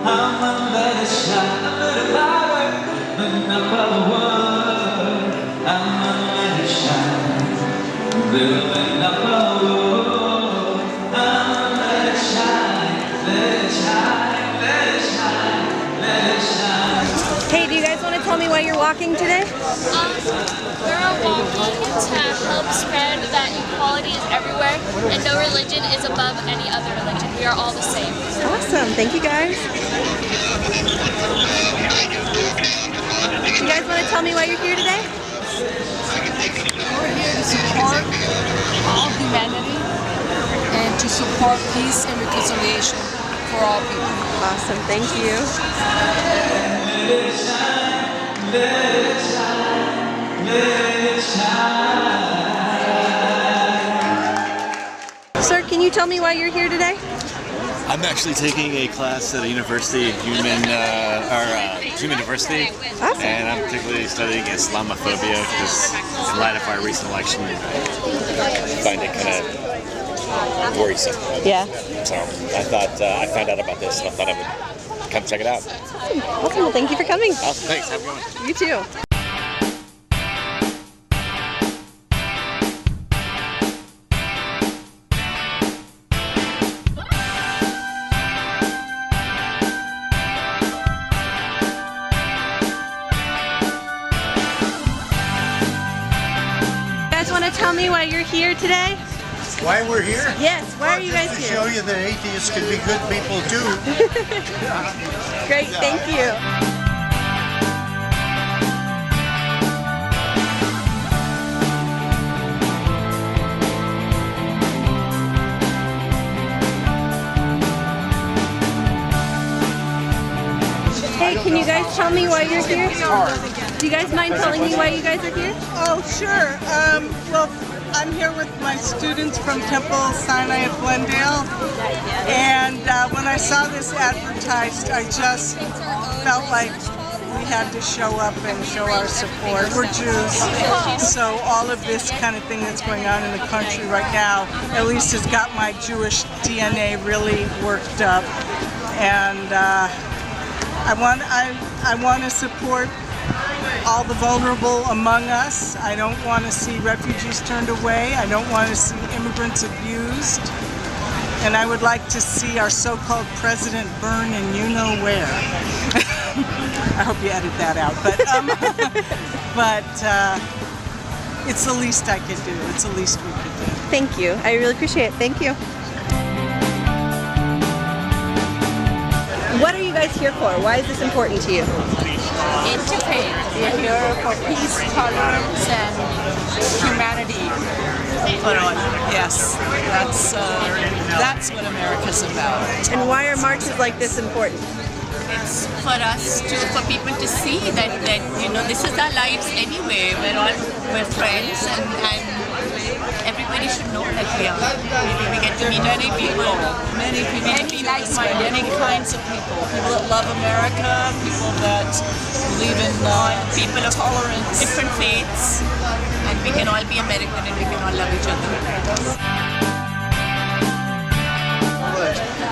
I'ma let it shine a little louder. Building up a world, I'ma let it shine. Building up a world. Hey, do you guys want to tell me why you're walking today? We're walking to help spread that equality is everywhere and no religion is above any other religion. We are all the same. Awesome. Thank you, guys. You guys want to tell me why you're here today? We're here to support all humanity and to support peace and reconciliation for all people. Awesome. Thank you. Let it shine, let it shine, let it shine. Sir, can you tell me why you're here today? I'm actually taking a class at a university, human diversity, awesome. And I'm particularly studying Islamophobia because in light of our recent election, I find it kind of worrisome. Yeah. So I thought I found out about this, and I thought I would come check it out. Awesome. Well, thank you for coming. Awesome. Thanks. Have a good one. You too. Tell me why you're here today? Why we're here? Yes, why are you guys to here? show you that atheists can be good people too. Great, thank you. Hey, can you guys tell me why you're here? Do you guys mind telling me why you guys are here? Oh, sure. Well, I'm here with my students from Temple Sinai of Glendale, and when I saw this advertised, I just felt like we had to show up and show our support. We're Jews, so all of this kind of thing that's going on in the country right now, at least has got my Jewish DNA really worked up, and I want to support all the vulnerable among us. I don't want to see refugees turned away. I don't want to see immigrants abused. And I would like to see our so-called president burn in you-know-where. I hope you edit that out. But it's the least I could do. It's the least we could do. Thank you. I really appreciate it. Thank you. What are you guys here for? Why is this important to you? Interfaith. We are here for peace, tolerance, and humanity. Yes, that's what America's about. And why are marches like this important? It's for people to see that this is our lives anyway. We're friends, and everybody should know that we are. We get to meet many people like-minded, many kinds of people. People that love America, people that believe in people of tolerance, different faiths, and we can all be American and we can all love each other.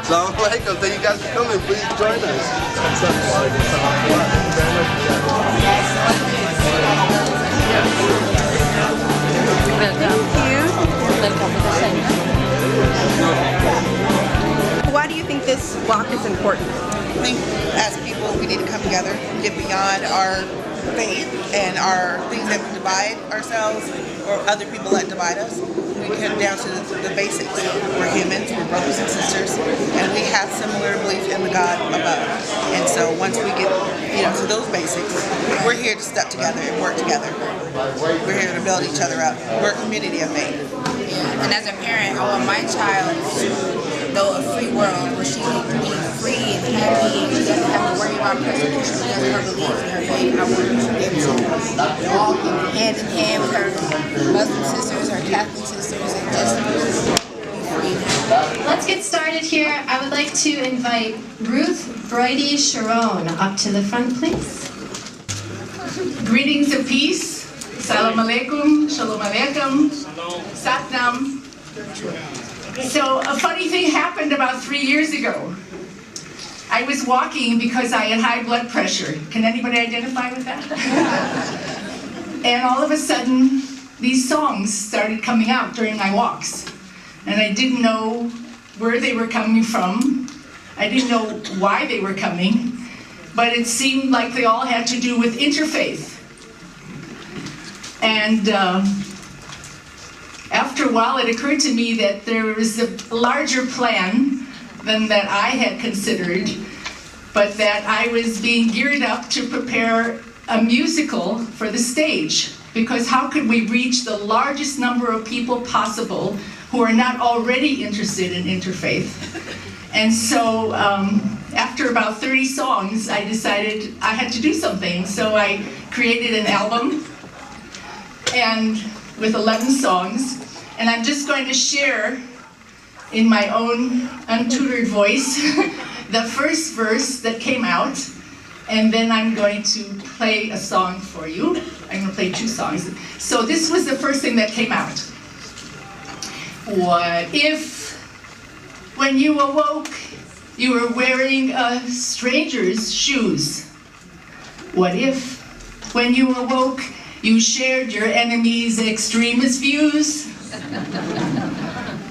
Assalamu alaikum. Thank you guys for coming. Please join us. Why do you think this walk is important? I think as people we need to come together, get beyond our faith and our things that divide ourselves or other people that divide us. We come down to the basics. We're humans, we're brothers and sisters, and we have similar beliefs in the God above. And so once we get to those basics, we're here to step together and work together. We're here to build each other up. We're a community of faith. And as a parent, I want my child to know a free world where she can be free and happy and she doesn't have to worry about persecution because of her beliefs and her faith. I want her to be able to walk hand in hand with her Muslim sisters, her Catholic sisters, and just be free and happy. Let's get started here. I would like to invite Ruth Broyde Sharone up to the front, please. Greetings of peace. Salam alaikum, shalom alaikum, satnam. So a funny thing happened about 3 years ago. I was walking because I had high blood pressure. Can anybody identify with that? And all of a sudden, these songs started coming out during my walks. And I didn't know where they were coming from. I didn't know why they were coming. But it seemed like they all had to do with interfaith. And after a while, it occurred to me that there was a larger plan than that I had considered, but that I was being geared up to prepare a musical for the stage. Because how could we reach the largest number of people possible who are not already interested in interfaith? And so after about 30 songs, I decided I had to do something. So I created an album and with 11 songs, and I'm just going to share in my own untutored voice the first verse that came out, and then I'm going to play a song for you. I'm going to play 2 songs. So this was the first thing that came out. What if, when you awoke, you were wearing a stranger's shoes? What if, when you awoke, you shared your enemy's extremist views?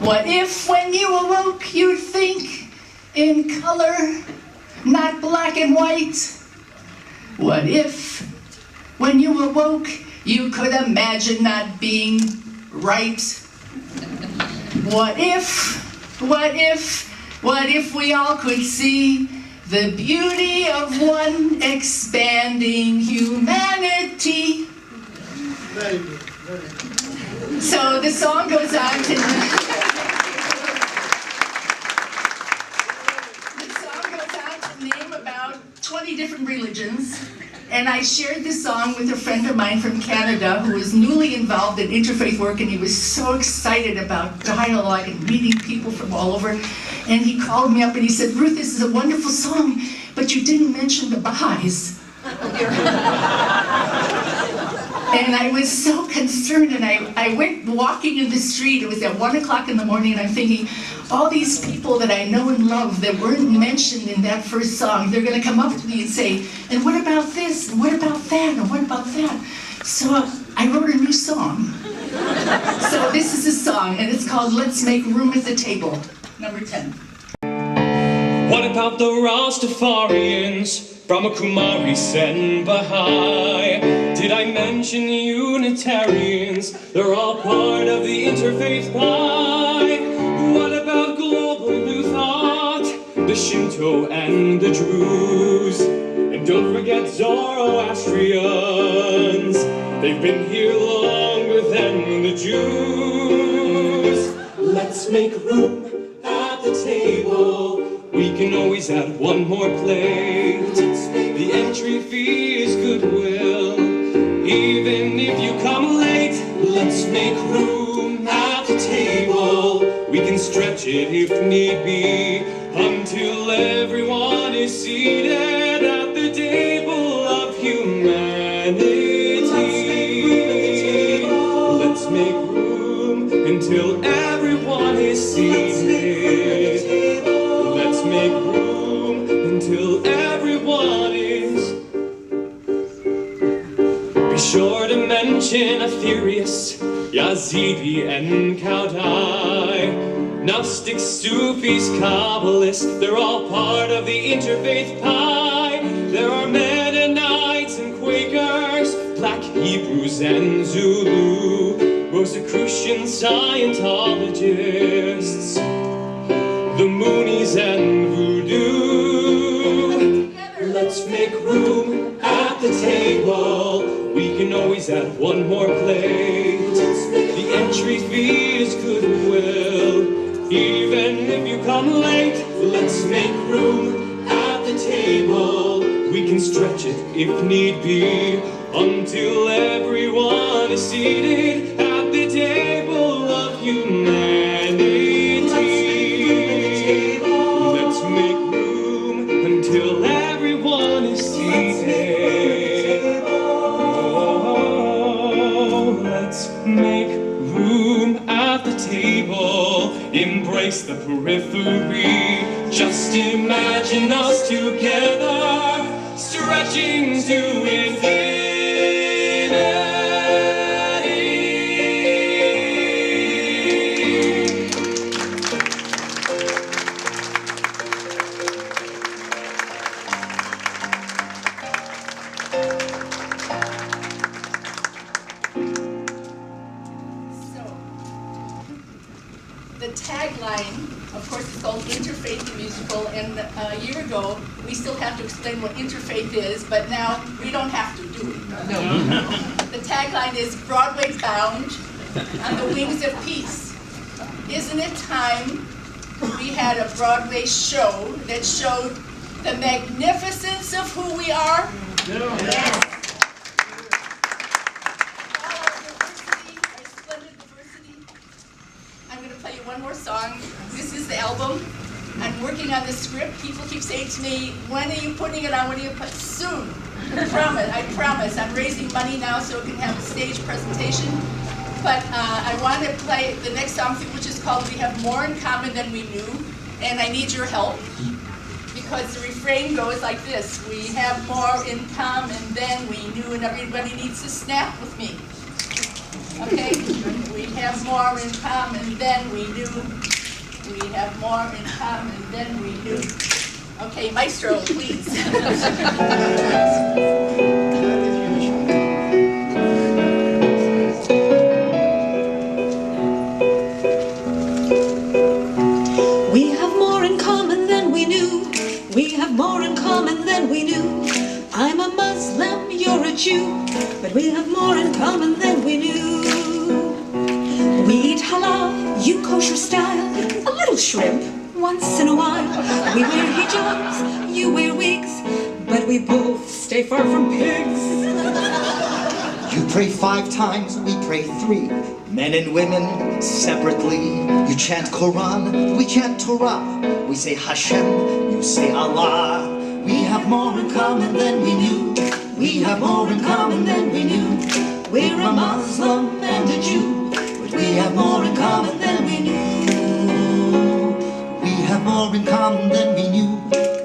What if, when you awoke, you'd think in color, not black and white? What if, when you awoke, you could imagine not being right? What if we all could see the beauty of one expanding humanity? So the song goes on to name about 20 different religions, And I shared this song with a friend of mine from Canada who was newly involved in interfaith work, and he was so excited about dialogue and meeting people from all over. And he called me up and he said, Ruth, this is a wonderful song, but you didn't mention the Baha'is. And I was so concerned, and I went walking in the street. It was at 1 o'clock in the morning, and I'm thinking, all these people that I know and love that weren't mentioned in that first song, they're going to come up to me and say, and what about this, and what about that, and what about that? So I wrote a new song. So this is a song, and it's called Let's Make Room at the Table, number 10. What about the Rastafarians from Kumari Sen Baha'i? Did I mention Unitarians? They're all part of the interfaith pie. What about global new thought? The Shinto and the Druze. And don't forget Zoroastrians. They've been here longer than the Jews. Let's make room at the table. We can always add one more plate. The entry fee is goodwill. Even if you come late, let's make room at the table. We can stretch it if need be, until everyone is seated at the table of humanity. Let's make room until everyone is seated. Let's make room until everyone is. Be sure to mention Aetherius, Yazidi, and Kaudai. Gnostics, Sufis, Kabbalists, they're all part of the interfaith pie. There are Mennonites and Quakers, Black Hebrews and Zulu, Rosicrucian Scientologists, the Moonies and Voodoo. Let's make room at the table. We can always add one more plate. The entry fee is goodwill. Even if you come late, let's make room at the table. We can stretch it if need be, until everyone is seated at the table of humanity. Let's make room until everyone is seated. Oh, let's make room at the table. Embrace the periphery. Just imagine us together, stretching to infinity. The tagline, of course, is called Interfaith the Musical, and a year ago, we still have to explain what interfaith is, but now we don't have to, do we? No. The tagline is Broadway bound on the wings of peace. Isn't it time we had a Broadway show that showed the magnificence of who we are? Yes. I'm going to play you one more song. This is the album. I'm working on the script. People keep saying to me, when are you putting it on? When are you putting it? Soon. I promise. I'm raising money now so it can have a stage presentation. But I want to play the next song, which is called We Have More in Common Than We Knew. And I need your help, because the refrain goes like this. We have more in common than we knew, and everybody needs to snap with me. Okay? We have more in common than we knew. We have more in common than we knew. Okay, maestro, please. We have more in common than we knew. We have more in common than we knew. I'm a Muslim, you're a Jew, but we have more in common than we knew. We eat halal, you kosher style, a little shrimp once in a while. We wear hijabs, you wear wigs, but we both stay far from pigs. You pray 5 times, we pray 3. Men and women separately. You chant Quran, we chant Torah. We say Hashem, you say Allah. We have more in common than we knew. We have more in common than we knew. We're a Muslim and a Jew, but we have more in common than we knew. We have more in common than we knew.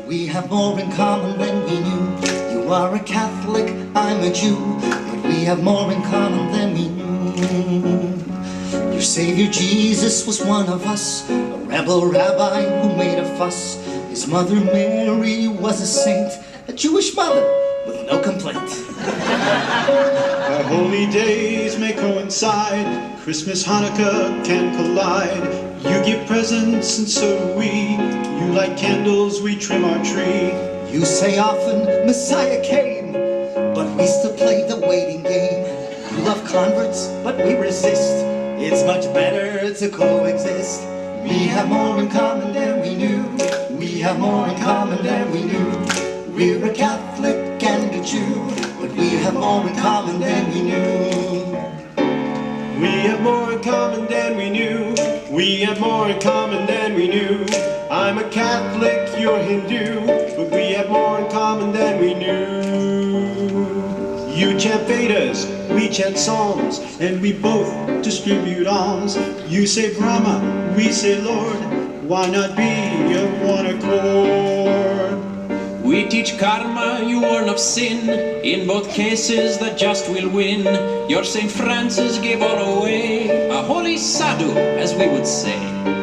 We have more in common than we knew. You are a Catholic, I'm a Jew, but we have more in common than we knew. Your Savior Jesus was one of us, a rebel rabbi who made a fuss. His mother Mary was a saint, a Jewish mother with no complaint. Our holy days may coincide, Christmas, Hanukkah can collide. You give presents and so do we. You light candles, we trim our tree. You say often Messiah came, but we still play the waiting game. You love converts, but we resist. It's much better to coexist. We have more in common than we knew. We have more in common than we knew. We're a Catholic and a Jew, but we have more in common than we knew. We have more in common than we knew. We have more in common than we knew. I'm a Catholic, you're Hindu, but we have more in common than we knew. You chant Vedas, we chant Psalms, and we both distribute alms. You say Brahma, we say Lord, why not be of one accord? We teach karma, you warn of sin. In both cases the just will win. Your St. Francis gave all away, a holy sadhu, as we would say.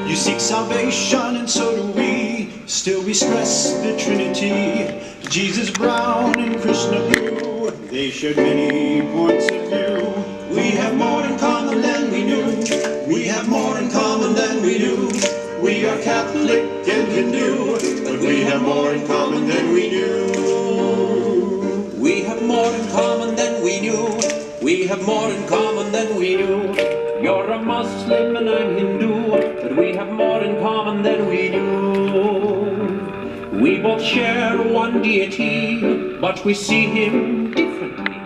You seek salvation and so do we. Still we stress the Trinity. Jesus brown and Krishna blue, they shared many points of view. We have more in common than we knew. We have more in common than we knew. We are Catholic and Hindu, but we have more in common than we knew. We have more in common than we knew. We have more in common than we knew. You're a Muslim and I'm Hindu, but we have more in common than we do. We both share one deity, but we see him differently.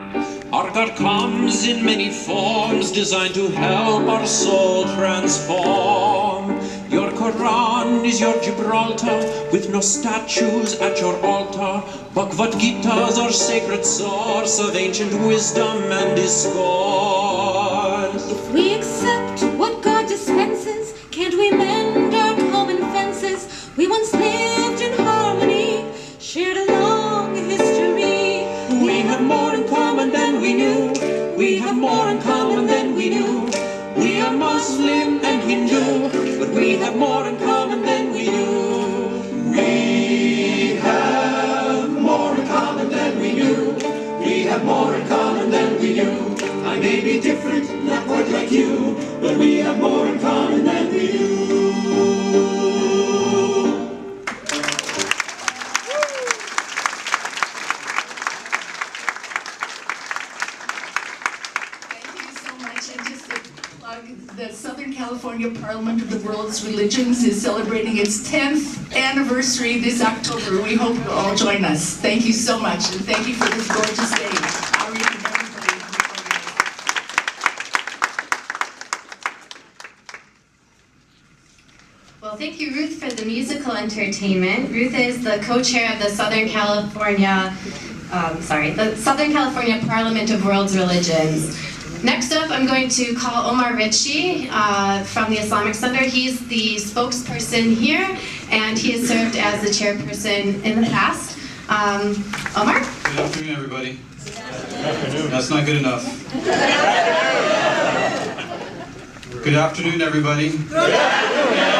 Our God comes in many forms, designed to help our soul transform. Your Quran is your Gibraltar, with no statues at your altar. Bhagavad Gita's our sacred source of ancient wisdom and discourse. If we accept what God dispenses, can't we mend our common fences? We once lived in harmony, shared a long history. We have more in common than we knew. We have more in common than we knew. We are Muslim and Hindu, but we have more in common than we knew. We have more in common than we knew. We have more in common than we knew. I may be different, not quite like you, but we have more in common than we knew. The Southern California Parliament of the World's Religions is celebrating its 10th anniversary this October. We hope you'll all join us. Thank you so much, and thank you for this gorgeous stage. Well, thank you, Ruth, for the musical entertainment. Ruth is the co-chair of the Southern California Parliament of World's Religions. Next up, I'm going to call Omar Ritchie from the Islamic Center. He's the spokesperson here, and he has served as the chairperson in the past. Omar? Good afternoon, everybody. Good afternoon. That's not good enough. Good afternoon, everybody. Good afternoon.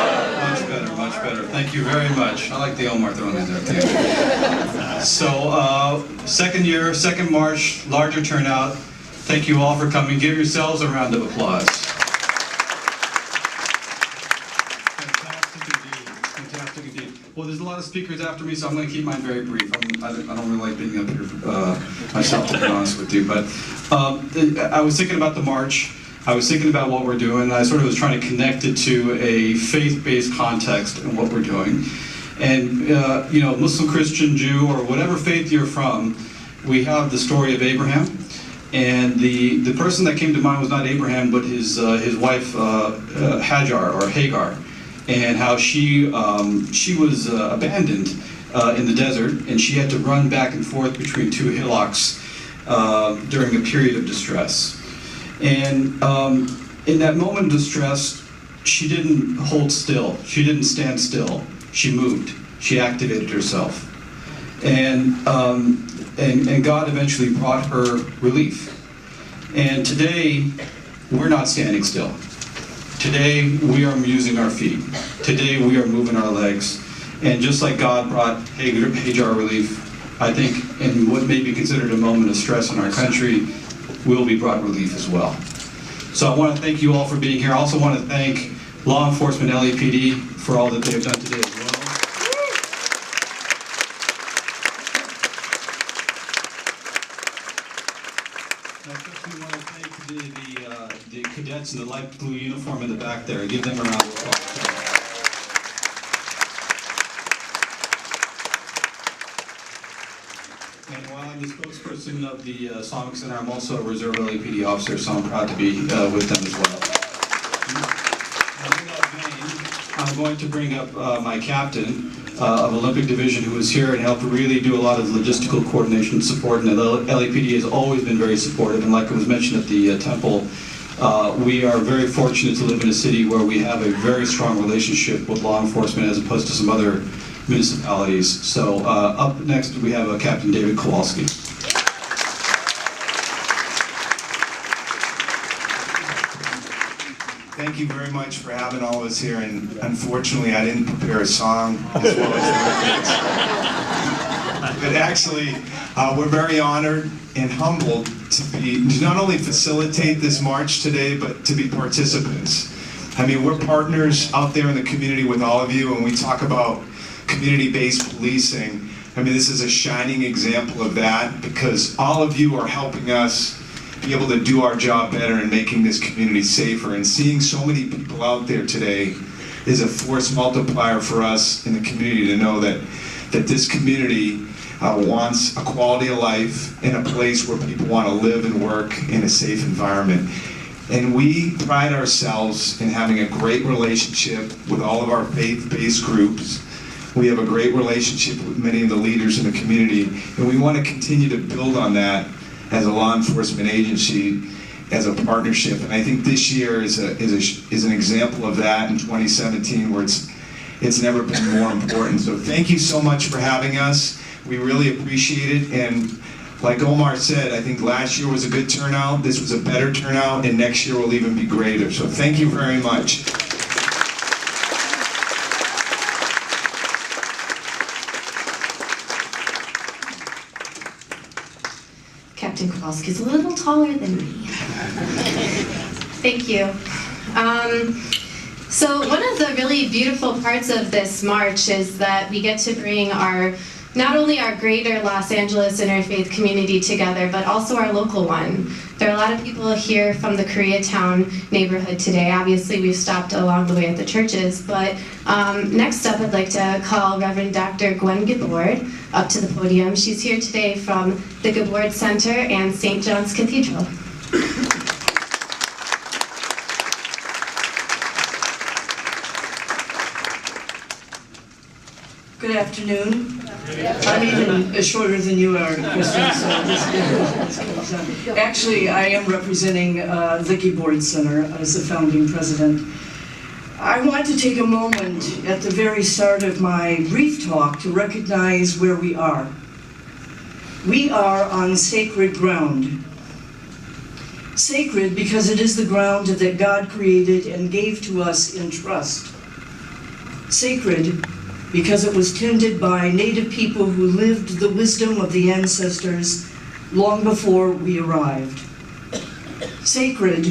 Much better, much better. Thank you very much. I like the Omar throwing in there, too. So, second year, second march, larger turnout. Thank you all for coming. Give yourselves a round of applause. Fantastic indeed. Fantastic indeed. Well, there's a lot of speakers after me, so I'm going to keep mine very brief. I don't really like being up here myself, to be honest with you. But I was thinking about the march. I was thinking about what we're doing. And I sort of was trying to connect it to a faith-based context in what we're doing. And Muslim, Christian, Jew, or whatever faith you're from, we have the story of Abraham. And the person that came to mind was not Abraham, but his wife Hagar, and how she was abandoned in the desert, and she had to run back and forth between two hillocks during a period of distress. And in that moment of distress, she didn't hold still. She didn't stand still. She moved. She activated herself. And God eventually brought her relief. And today, we're not standing still. Today, we are using our feet. Today, we are moving our legs. And just like God brought Hagar relief, I think in what may be considered a moment of stress in our country, will be brought relief as well. So I want to thank you all for being here. I also want to thank law enforcement, LAPD, for all that they have done today as well. I especially want to thank the cadets in the light blue uniform in the back there. Give them a round of applause. And while I'm the spokesperson of the Islamic Center, I'm also a reserve LAPD officer, so I'm proud to be with them as well. I'm going to bring up my captain of Olympic Division, who is here and helped really do a lot of logistical coordination support, and the LAPD has always been very supportive. And like it was mentioned at the temple, we are very fortunate to live in a city where we have a very strong relationship with law enforcement as opposed to some other municipalities. So up next we have Captain David Kowalski. Thank you very much for having all of us here, and unfortunately I didn't prepare a song as well as the but actually we're very honored and humbled to not only facilitate this march today, but to be participants. I mean, we're partners out there in the community with all of you, and we talk about community-based policing. I mean, this is a shining example of that, because all of you are helping us be able to do our job better and making this community safer. And seeing so many people out there today is a force multiplier for us in the community to know that this community wants a quality of life in a place where people want to live and work in a safe environment. And we pride ourselves in having a great relationship with all of our faith-based groups. We have a great relationship with many of the leaders in the community, and we want to continue to build on that as a law enforcement agency, as a partnership. And I think this year is an example of that in 2017, where it's never been more important. So thank you so much for having us. We really appreciate it. And like Omar said, I think last year was a good turnout. This was a better turnout, and next year will even be greater. So thank you very much. Captain Kowalski's a little taller than me. Thank you. So one of the really beautiful parts of this march is that we get to bring not only our greater Los Angeles interfaith community together, but also our local one. There are a lot of people here from the Koreatown neighborhood today. Obviously, we've stopped along the way at the churches, but next up I'd like to call Reverend Dr. Gwen Gibbord up to the podium. She's here today from the Gibbord Center and St. John's Cathedral. Good afternoon. I'm even shorter than you are, Kristen, so actually I am representing the Gibbord Center as the founding president. I want to take a moment at the very start of my brief talk to recognize where we are. We are on sacred ground. Sacred because it is the ground that God created and gave to us in trust. Sacred because it was tended by native people who lived the wisdom of the ancestors long before we arrived. Sacred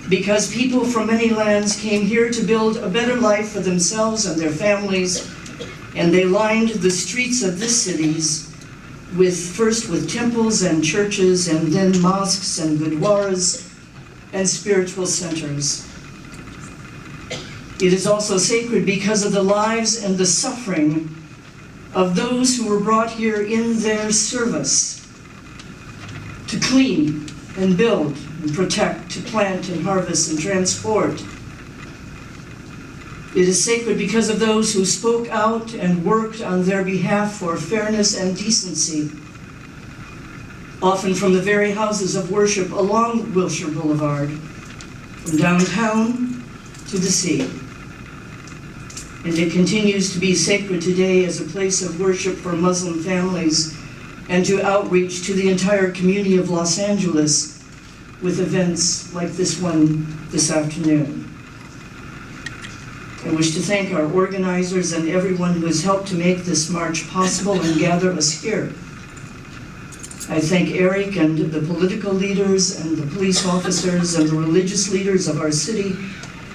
because people from many lands came here to build a better life for themselves and their families, and they lined the streets of this city first with temples and churches, and then mosques and gurdwaras and spiritual centers. It is also sacred because of the lives and the suffering of those who were brought here in their service to clean and build and protect, to plant and harvest and transport. It is sacred because of those who spoke out and worked on their behalf for fairness and decency, often from the very houses of worship along Wilshire Boulevard, from downtown to the sea. And it continues to be sacred today as a place of worship for Muslim families and to outreach to the entire community of Los Angeles with events like this one this afternoon. I wish to thank our organizers and everyone who has helped to make this march possible and gather us here. I thank Eric and the political leaders and the police officers and the religious leaders of our city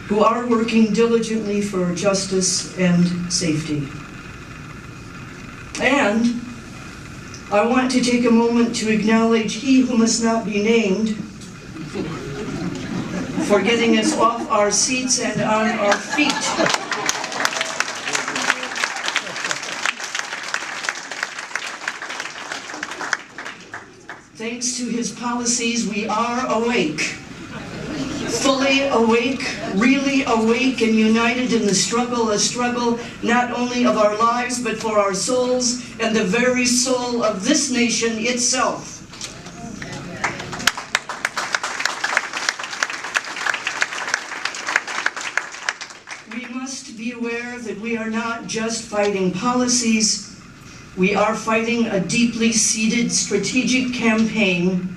who are working diligently for justice and safety. And I want to take a moment to acknowledge he who must not be named for getting us off our seats and on our feet. Thanks to his policies, we are awake. Fully awake, really awake and united in the struggle, a struggle not only of our lives, but for our souls and the very soul of this nation itself. We must be aware that we are not just fighting policies, we are fighting a deeply seated strategic campaign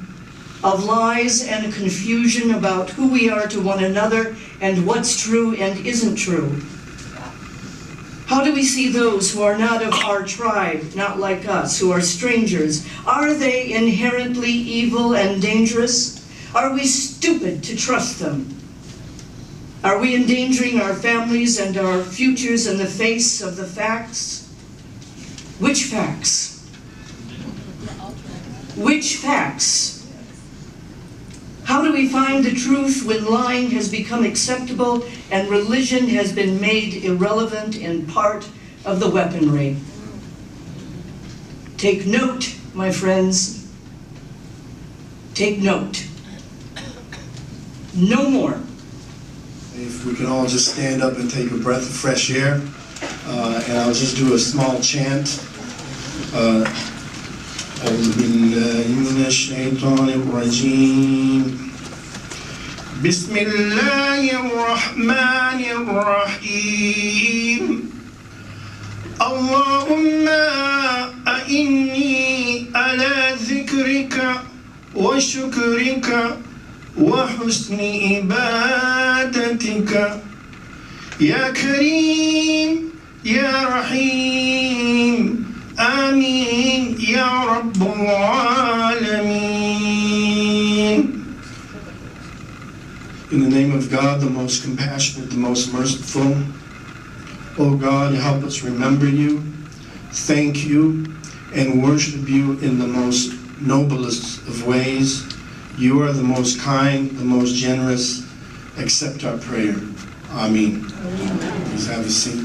of lies and confusion about who we are to one another and what's true and isn't true. How do we see those who are not of our tribe, not like us, who are strangers? Are they inherently evil and dangerous? Are we stupid to trust them? Are we endangering our families and our futures in the face of the facts? Which facts? Which facts? How do we find the truth when lying has become acceptable and religion has been made irrelevant in part of the weaponry? Take note, my friends. Take note. No more. If we can all just stand up and take a breath of fresh air, and I'll just do a small chant. أعوذ بالله من الشيطان الرجيم بسم الله الرحمن الرحيم اللهم أعني على ذكرك وشكرك وحسن عبادتك يا كريم يا رحيم آمين يا رب العالمين. In the name of God, the most compassionate, the most merciful, O God, help us remember you, thank you, and worship you in the most noblest of ways. You are the most kind, the most generous. Accept our prayer. Amen. Please have a seat.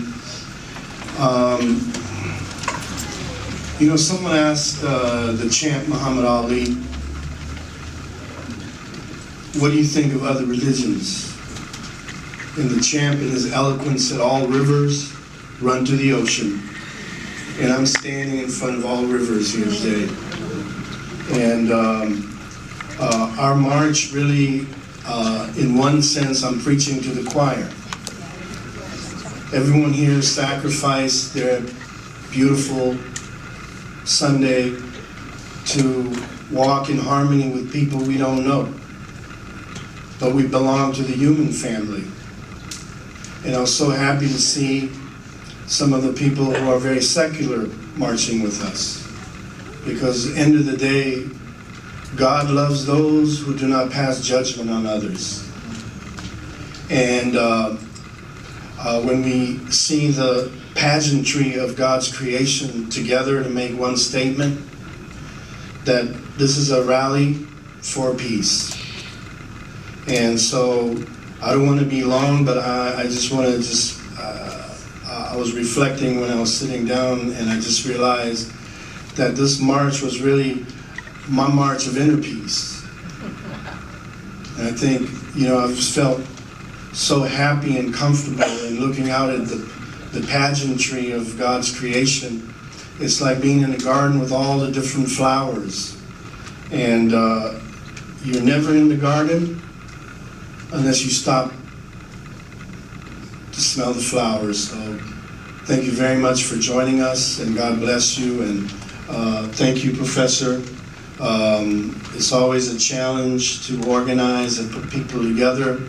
You know, someone asked the champ Muhammad Ali, what do you think of other religions? And the champ in his eloquence said, all rivers run to the ocean. And I'm standing in front of all rivers here today. And our march really, in one sense, I'm preaching to the choir. Everyone here sacrificed their beautiful Sunday to walk in harmony with people we don't know. But we belong to the human family. And I was so happy to see some of the people who are very secular marching with us. Because at the end of the day, God loves those who do not pass judgment on others. And when we see the pageantry of God's creation together to make one statement, that this is a rally for peace. And so I don't want to be long, but I just want to I was reflecting when I was sitting down, and I just realized that this march was really my march of inner peace. And I think, I just felt so happy and comfortable in looking out at the pageantry of God's creation. It's like being in a garden with all the different flowers. And you're never in the garden unless you stop to smell the flowers. So thank you very much for joining us, and God bless you. And thank you, Professor. It's always a challenge to organize and put people together.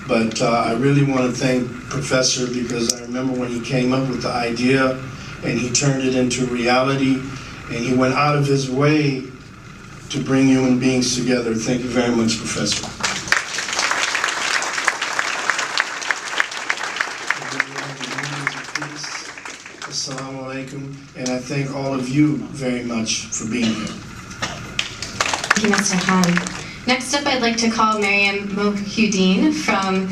But I really want to thank Professor, because I remember when he came up with the idea and he turned it into reality, and he went out of his way to bring human beings together. Thank you very much, Professor. Assalamu alaikum, and I thank all of you very much for being here. Thank you, Mr. Han. Next up, I'd like to call Miriam Mohudeen from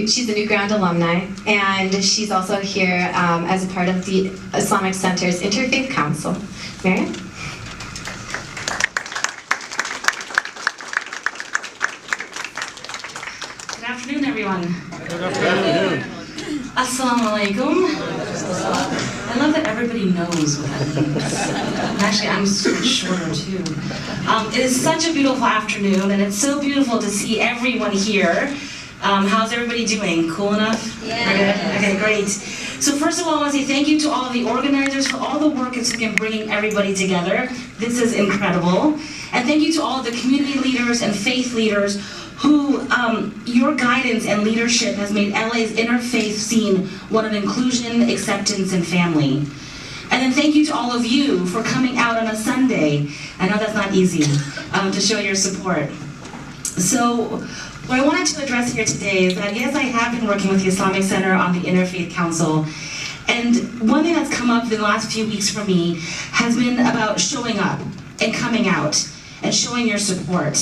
she's a New Ground alumni, and she's also here as a part of the Islamic Center's Interfaith Council. Miriam? Good afternoon, everyone. Good afternoon. Assalamu alaikum. I love that everybody knows what that means. Actually, I'm shorter too. It is such a beautiful afternoon, and it's so beautiful to see everyone here. How's everybody doing? Cool enough? Yeah. We're good? Okay, great. So first of all, I want to say thank you to all of the organizers for all the work it took in bringing everybody together. This is incredible. And thank you to all of the community leaders and faith leaders who, your guidance and leadership has made LA's interfaith scene one of inclusion, acceptance, and family. And then thank you to all of you for coming out on a Sunday. I know that's not easy, to show your support. So, what I wanted to address here today is that, yes, I have been working with the Islamic Center on the Interfaith Council, and one thing that's come up in the last few weeks for me has been about showing up and coming out and showing your support.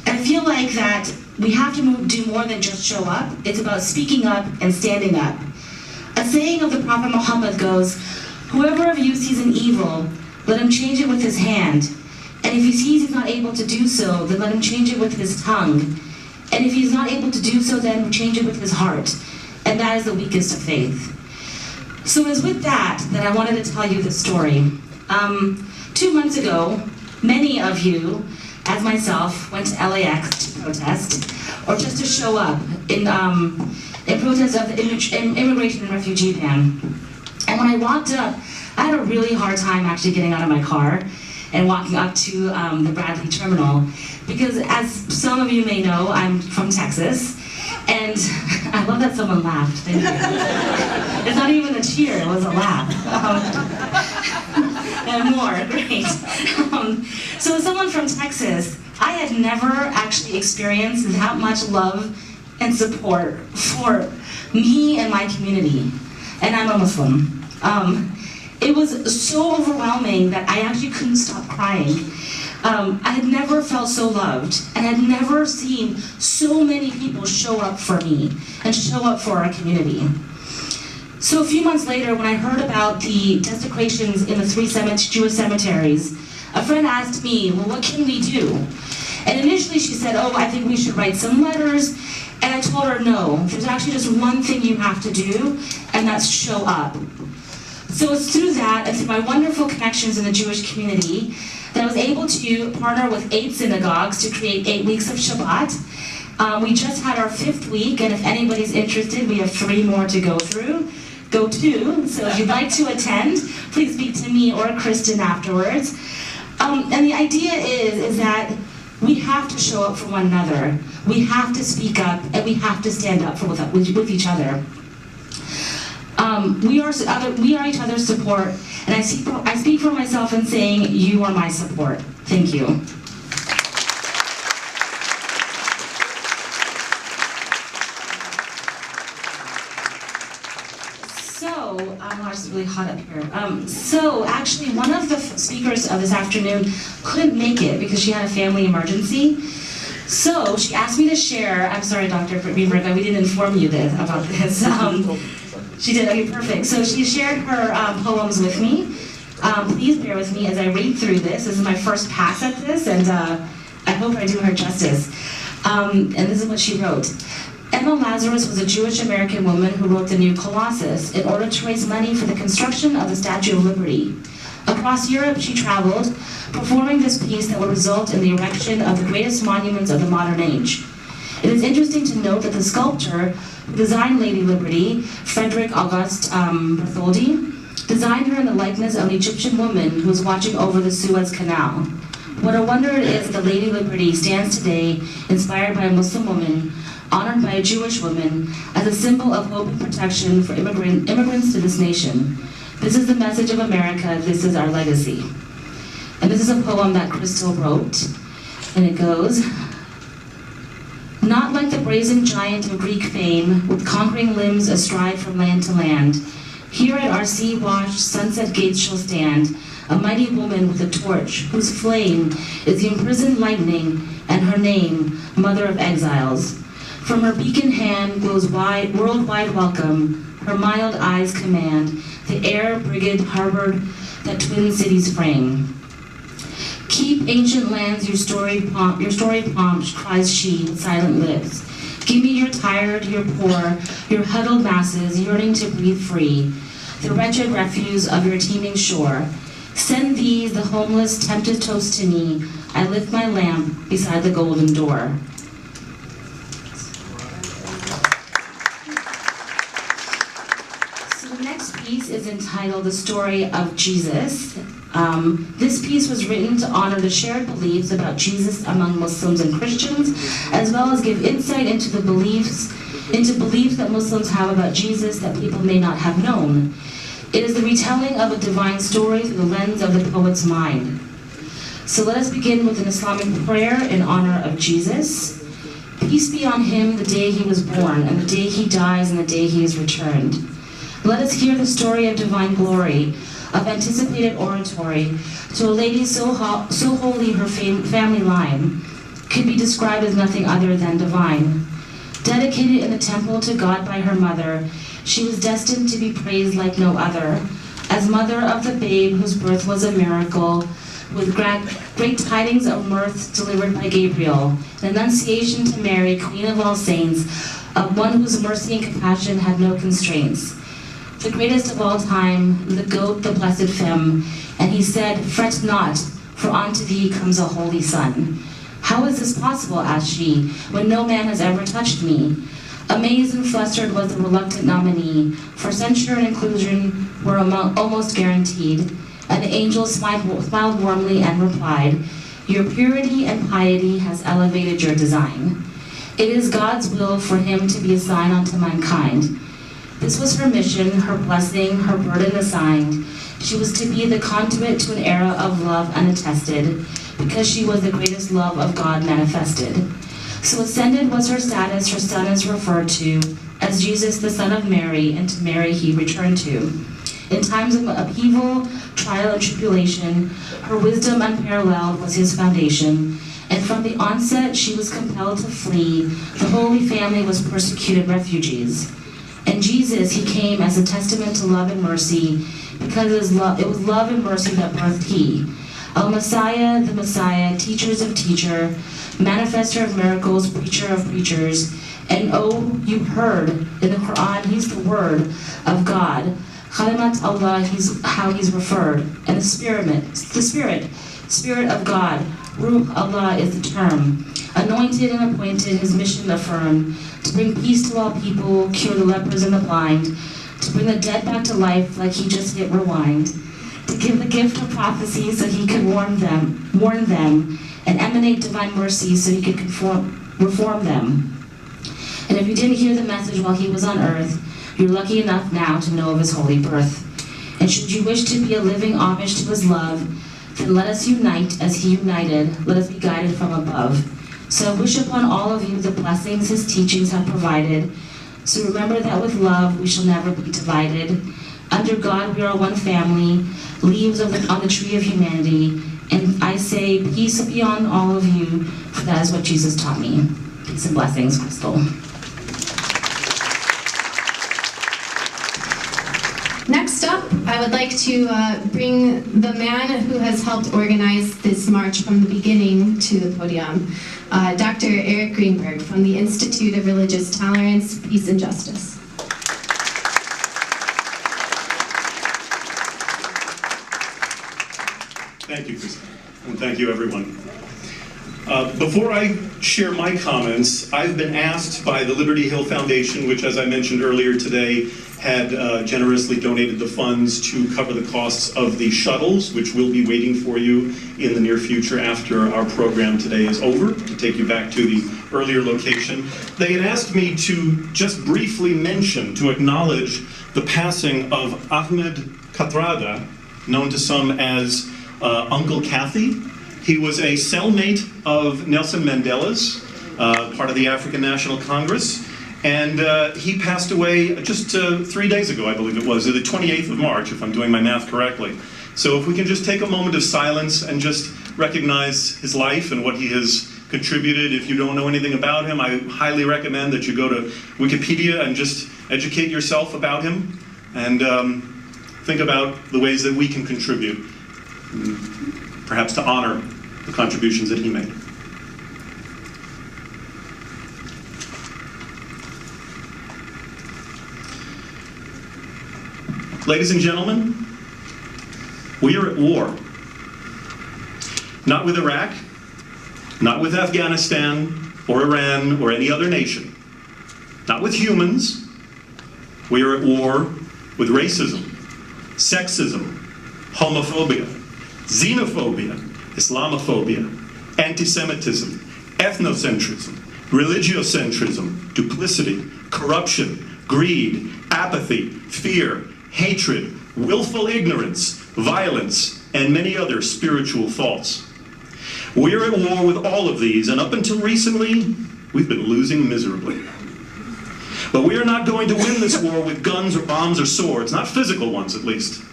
And I feel like that we have to do more than just show up. It's about speaking up and standing up. A saying of the Prophet Muhammad goes, "Whoever of you sees an evil, let him change it with his hand. And if he sees he's not able to do so, then let him change it with his tongue. And if he's not able to do so, then change it with his heart. And that is the weakest of faith." So it's with that I wanted to tell you the story. 2 months ago, many of you, as myself, went to LAX to protest, or just to show up in protest of the immigration and refugee ban. And when I walked up, I had a really hard time actually getting out of my car and walking up to the Bradley terminal, because as some of you may know, I'm from Texas, and I love that someone laughed. Thank you. It's not even a cheer, it was a laugh. And more, great. So as someone from Texas, I had never actually experienced that much love and support for me and my community, and I'm a Muslim. It was so overwhelming that I actually couldn't stop crying. I had never felt so loved, and I had never seen so many people show up for me and show up for our community. So a few months later, when I heard about the desecrations in the 3 Jewish cemeteries, a friend asked me, well, what can we do? And initially she said, oh, I think we should write some letters. And I told her, no, there's actually just one thing you have to do, and that's show up. So it's through that, and through my wonderful connections in the Jewish community, that I was able to partner with 8 synagogues to create 8 weeks of Shabbat. We just had our 5th week, and if anybody's interested, we have 3 more to go to. So if you'd like to attend, please speak to me or Kristen afterwards. And the idea is that we have to show up for one another. We have to speak up, and we have to stand up with each other. We are each other's support, and I speak for myself in saying you are my support. Thank you. So, it's really hot up here. So actually, one of the speakers of this afternoon couldn't make it because she had a family emergency. So she asked me to share. I'm sorry, Dr. Greenberg, we didn't inform you about this. She did. Okay, perfect. So she shared her poems with me. Please bear with me as I read through this. This is my first pass at this, and I hope I do her justice. And this is what she wrote. Emma Lazarus was a Jewish American woman who wrote the New Colossus in order to raise money for the construction of the Statue of Liberty. Across Europe, she traveled, performing this piece that would result in the erection of the greatest monuments of the modern age. It is interesting to note that the sculptor who designed Lady Liberty, Frederick August Bartholdi, designed her in the likeness of an Egyptian woman who was watching over the Suez Canal. What a wonder it is that Lady Liberty stands today, inspired by a Muslim woman, honored by a Jewish woman, as a symbol of hope and protection for immigrants to this nation. This is the message of America, this is our legacy. And this is a poem that Crystal wrote, and it goes, not like the brazen giant of Greek fame, with conquering limbs astride from land to land, here at our sea-washed sunset gates shall stand a mighty woman with a torch, whose flame is the imprisoned lightning, and her name, Mother of Exiles. From her beacon hand glows worldwide welcome, her mild eyes command the air brigade harbored that twin cities frame. Keep ancient lands your story pomp, cries she with silent lips. Give me your tired, your poor, your huddled masses yearning to breathe free, the wretched refuse of your teeming shore. Send these, the homeless, tempted toast to me. I lift my lamp beside the golden door. So the next piece is entitled The Story of Jesus. This piece was written to honor the shared beliefs about Jesus among Muslims and Christians, as well as give insight into beliefs that Muslims have about Jesus that people may not have known. It is the retelling of a divine story through the lens of the poet's mind. So let us begin with an Islamic prayer in honor of Jesus. Peace be on him the day he was born, and the day he dies, and the day he is returned. Let us hear the story of divine glory, of anticipated oratory, to a lady so holy her family line could be described as nothing other than divine. Dedicated in the temple to God by her mother, she was destined to be praised like no other, as mother of the babe whose birth was a miracle, with great tidings of mirth delivered by Gabriel, an annunciation to Mary, Queen of all saints, of one whose mercy and compassion had no constraints. The greatest of all time, the goat, the blessed femme, and he said, fret not, for unto thee comes a holy son. How is this possible, asked she, when no man has ever touched me? Amazed and flustered was the reluctant nominee, for censure and inclusion were almost guaranteed, and the angel smiled warmly and replied, your purity and piety has elevated your design. It is God's will for him to be a sign unto mankind. This was her mission, her blessing, her burden assigned. She was to be the conduit to an era of love unattested, because she was the greatest love of God manifested. So ascended was her status, her son is referred to as Jesus, the son of Mary, and to Mary he returned to. In times of upheaval, trial, and tribulation, her wisdom unparalleled was his foundation, and from the onset she was compelled to flee. The Holy Family was persecuted refugees. And Jesus, he came as a testament to love and mercy, because it was love and mercy that birthed he. El-Messiah, the Messiah, teachers of teacher, manifester of miracles, preacher of preachers. And oh, you heard in the Quran, he's the word of God. Khalimat Allah, how he's referred. And the spirit of God. Ruh Allah is the term. Anointed and appointed, his mission affirmed, to bring peace to all people, cure the lepers and the blind, to bring the dead back to life like he just hit rewind, to give the gift of prophecy so he could warn them, and emanate divine mercy so he could reform them. And if you didn't hear the message while he was on earth, you're lucky enough now to know of his holy birth. And should you wish to be a living homage to his love, then let us unite as he united, let us be guided from above. So I wish upon all of you the blessings his teachings have provided. So remember that with love we shall never be divided. Under God we are one family, leaves on the tree of humanity, And I say, peace be on all of you, for that is what Jesus taught me. Peace and blessings, Crystal. Next up, I would like to bring the man who has helped organize this march from the beginning to the podium, Dr. Eric Greenberg from the Institute of Religious Tolerance, Peace and Justice. Thank you, Kristen, and thank you, everyone. Before I share my comments, I've been asked by the Liberty Hill Foundation, which, as I mentioned earlier today, had generously donated the funds to cover the costs of the shuttles, which will be waiting for you in the near future after our program today is over, to take you back to the earlier location. They had asked me to just briefly mention, to acknowledge the passing of Ahmed Kathrada, known to some as Uncle Kathy. He was a cellmate of Nelson Mandela's, part of the African National Congress, and he passed away just 3 days ago, I believe it was, the 28th of March, if I'm doing my math correctly. So if we can just take a moment of silence and just recognize his life and what he has contributed. If you don't know anything about him, I highly recommend that you go to Wikipedia and just educate yourself about him, and think about the ways that we can contribute, perhaps to honor the contributions that he made. Ladies and gentlemen, we are at war. Not with Iraq, not with Afghanistan or Iran or any other nation. Not with humans. We are at war with racism, sexism, homophobia, xenophobia, Islamophobia, anti-Semitism, ethnocentrism, religiocentrism, duplicity, corruption, greed, apathy, fear, hatred, willful ignorance, violence, and many other spiritual faults. We're at war with all of these, and up until recently, we've been losing miserably. But we are not going to win this war with guns or bombs or swords, not physical ones at least.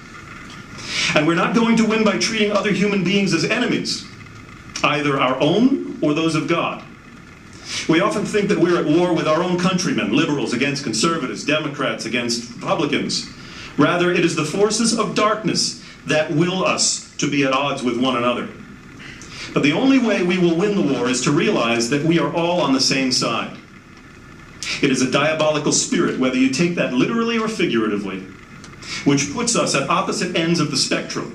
And we're not going to win by treating other human beings as enemies, either our own or those of God. We often think that we're at war with our own countrymen, liberals against conservatives, Democrats against Republicans. Rather, it is the forces of darkness that will us to be at odds with one another. But the only way we will win the war is to realize that we are all on the same side. It is a diabolical spirit, whether you take that literally or figuratively, which puts us at opposite ends of the spectrum,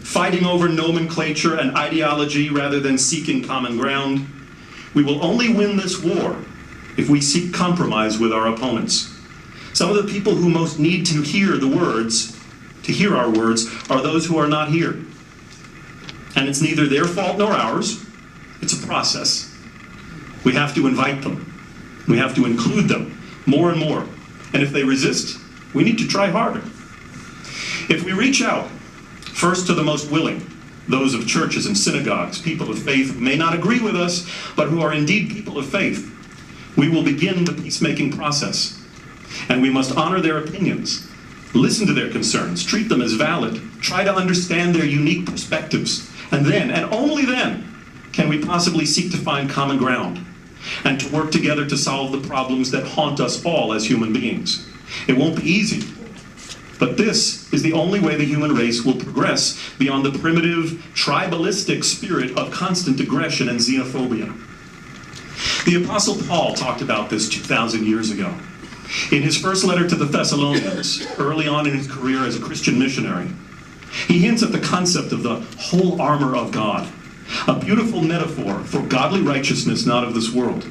fighting over nomenclature and ideology rather than seeking common ground. We will only win this war if we seek compromise with our opponents. Some of the people who most need to hear the words, to hear our words, are those who are not here. And it's neither their fault nor ours. It's a process. We have to invite them. We have to include them more and more. And if they resist, we need to try harder. If we reach out, first to the most willing, those of churches and synagogues, people of faith who may not agree with us, but who are indeed people of faith, we will begin the peacemaking process. And we must honor their opinions, listen to their concerns, treat them as valid, try to understand their unique perspectives, and then, and only then, can we possibly seek to find common ground and to work together to solve the problems that haunt us all as human beings. It won't be easy, but this is the only way the human race will progress beyond the primitive, tribalistic spirit of constant aggression and xenophobia. The Apostle Paul talked about this 2,000 years ago. In his first letter to the Thessalonians, early on in his career as a Christian missionary, he hints at the concept of the whole armor of God, a beautiful metaphor for godly righteousness not of this world.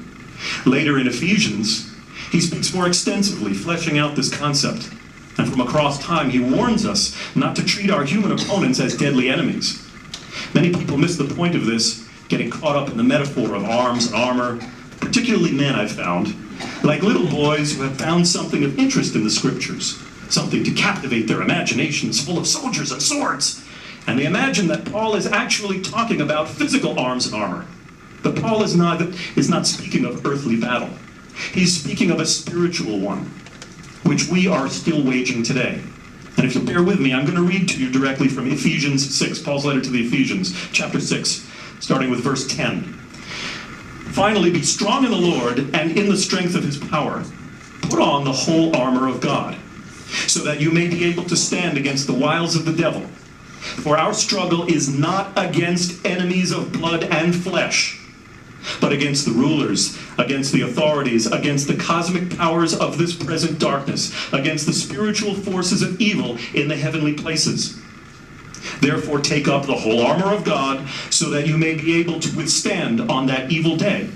Later in Ephesians, he speaks more extensively, fleshing out this concept. And from across time, he warns us not to treat our human opponents as deadly enemies. Many people miss the point of this, getting caught up in the metaphor of arms and armor, particularly men, I've found, like little boys who have found something of interest in the scriptures, something to captivate their imaginations full of soldiers and swords. And they imagine that Paul is actually talking about physical arms and armor. But Paul is not speaking of earthly battle. He's speaking of a spiritual one, which we are still waging today. And if you'll bear with me, I'm going to read to you directly from Ephesians 6, Paul's letter to the Ephesians, chapter 6, starting with verse 10. Finally, be strong in the Lord and in the strength of his power. Put on the whole armor of God, so that you may be able to stand against the wiles of the devil. For our struggle is not against enemies of blood and flesh, but against the rulers, against the authorities, against the cosmic powers of this present darkness, against the spiritual forces of evil in the heavenly places. Therefore take up the whole armor of God, so that you may be able to withstand on that evil day,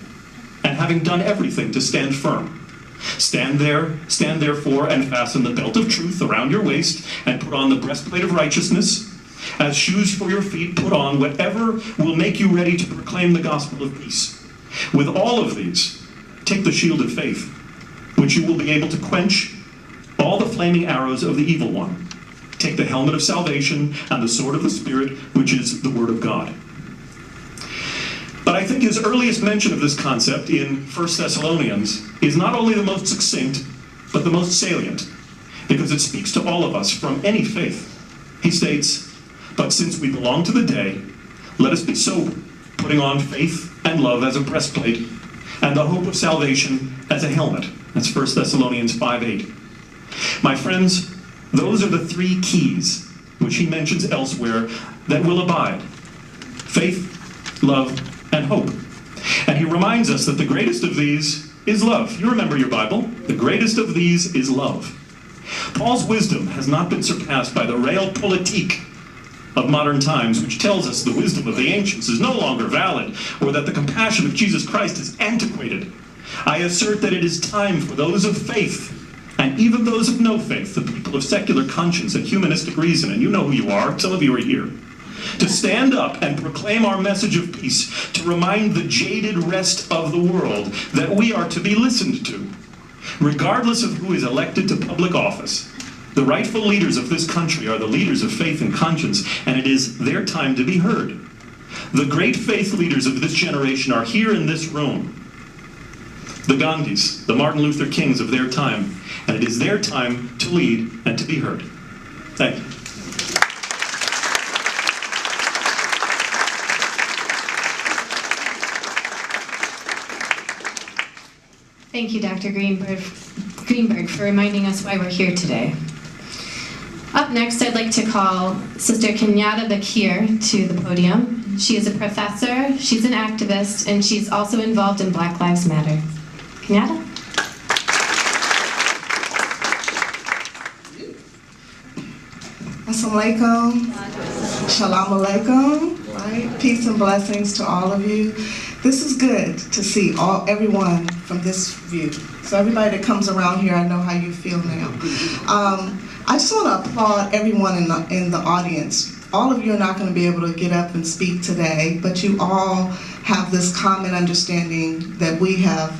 and having done everything, to stand firm. Stand therefore, and fasten the belt of truth around your waist, and put on the breastplate of righteousness. As shoes for your feet, put on whatever will make you ready to proclaim the gospel of peace. With all of these, take the shield of faith, which you will be able to quench all the flaming arrows of the evil one. Take the helmet of salvation and the sword of the Spirit, which is the word of God. But I think his earliest mention of this concept in 1 Thessalonians is not only the most succinct, but the most salient, because it speaks to all of us from any faith. He states, "But since we belong to the day, let us be sober, putting on faith and love as a breastplate, and the hope of salvation as a helmet." That's 1 Thessalonians 5:8. My friends, those are the three keys, which he mentions elsewhere, that will abide: faith, love, and hope. And he reminds us that the greatest of these is love. You remember your Bible. The greatest of these is love. Paul's wisdom has not been surpassed by the realpolitik of modern times, which tells us the wisdom of the ancients is no longer valid, or that the compassion of Jesus Christ is antiquated. I assert that it is time for those of faith, and even those of no faith, the people of secular conscience and humanistic reason, and you know who you are, some of you are here, to stand up and proclaim our message of peace, to remind the jaded rest of the world that we are to be listened to, regardless of who is elected to public office. The rightful leaders of this country are the leaders of faith and conscience, and it is their time to be heard. The great faith leaders of this generation are here in this room. The Gandhis, the Martin Luther Kings of their time, and it is their time to lead and to be heard. Thank you. Thank you, Dr. Greenberg, for reminding us why we're here today. Up next, I'd like to call Sister Kenyatta Bakir to the podium. She is a professor, she's an activist, and she's also involved in Black Lives Matter. Kenyatta? Assalamu alaikum. Shalom alaikum. Right? Peace and blessings to all of you. This is good to see everyone from this view. So everybody that comes around here, I know how you feel now. I just want to applaud everyone in the audience. All of you are not going to be able to get up and speak today, but you all have this common understanding that we have,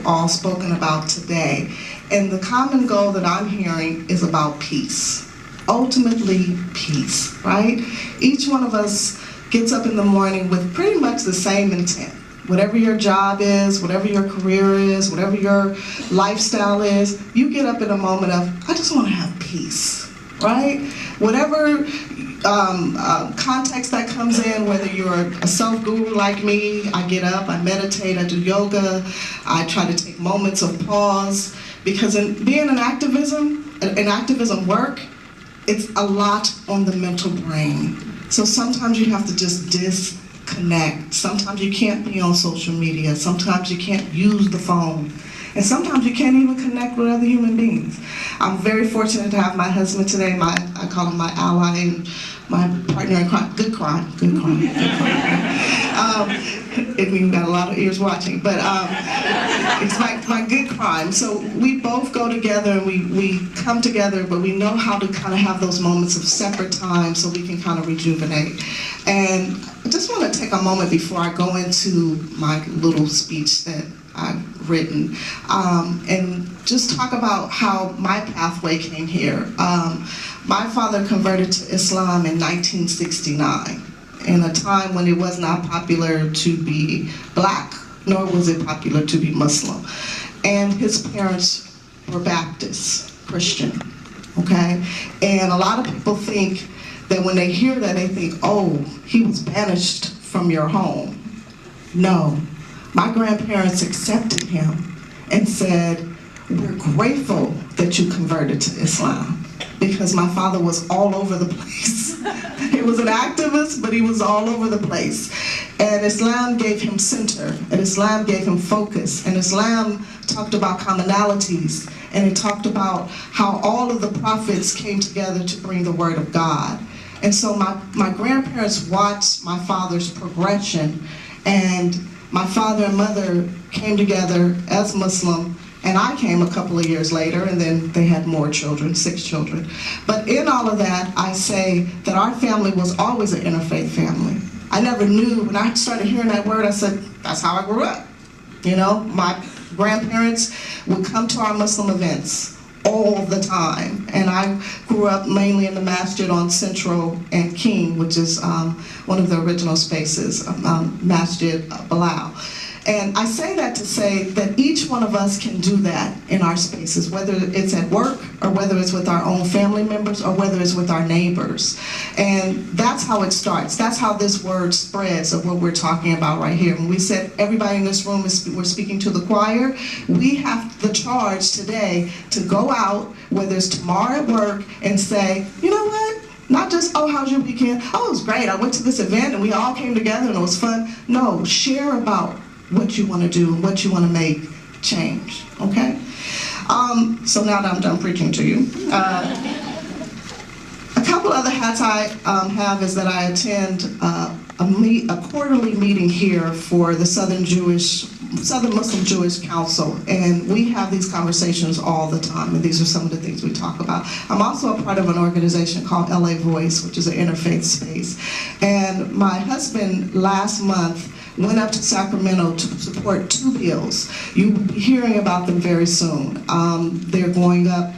all spoken about today. And the common goal that I'm hearing is about peace. Ultimately, peace, right? Each one of us gets up in the morning with pretty much the same intent. Whatever your job is, whatever your career is, whatever your lifestyle is, you get up in a moment of, I just want to have peace, right? Whatever context that comes in, whether you're a self-guru like me, I get up, I meditate, I do yoga, I try to take moments of pause, because in being an activism work, it's a lot on the mental brain. So sometimes you have to just disconnect. Sometimes you can't be on social media. Sometimes you can't use the phone. And sometimes you can't even connect with other human beings. I'm very fortunate to have my husband today. I call him my ally and my partner in crime. Good crime. It means got a lot of ears watching, but it's my good crime. So we both go together and we come together, but we know how to kind of have those moments of separate time so we can kind of rejuvenate. And I just want to take a moment before I go into my little speech that I've written and just talk about how my pathway came here. My father converted to Islam in 1969. In a time when it was not popular to be black, nor was it popular to be Muslim. And his parents were Baptist, Christian. okay? And a lot of people think that when they hear that, they think, oh, he was banished from your home. No, my grandparents accepted him and said, we're grateful that you converted to Islam, because my father was all over the place. He was an activist, but he was all over the place. And Islam gave him center, and Islam gave him focus, and Islam talked about commonalities, and it talked about how all of the prophets came together to bring the word of God. And so my grandparents watched my father's progression, and my father and mother came together as Muslim, and I came a couple of years later, and then they had more children, 6 children. But in all of that, I say that our family was always an interfaith family. I never knew, when I started hearing that word, I said, that's how I grew up. You know, my grandparents would come to our Muslim events all the time. And I grew up mainly in the masjid on Central and King, which is one of the original spaces, Masjid Bilal. And I say that to say that each one of us can do that in our spaces, whether it's at work or whether it's with our own family members or whether it's with our neighbors. And that's how it starts. That's how this word spreads of what we're talking about right here. When we said everybody in this room we're speaking to the choir, we have the charge today to go out, whether it's tomorrow at work, and say, you know what? Not just, oh, how's your weekend? Oh, it was great. I went to this event and we all came together and it was fun. No, share about what you want to do and what you want to make change, okay? So now that I'm done preaching to you. A couple other hats I have is that I attend a quarterly meeting here for the Southern Muslim Jewish Council, and we have these conversations all the time, and these are some of the things we talk about. I'm also a part of an organization called LA Voice, which is an interfaith space, and my husband last month went up to Sacramento to support 2 bills. You will be hearing about them very soon. They're going up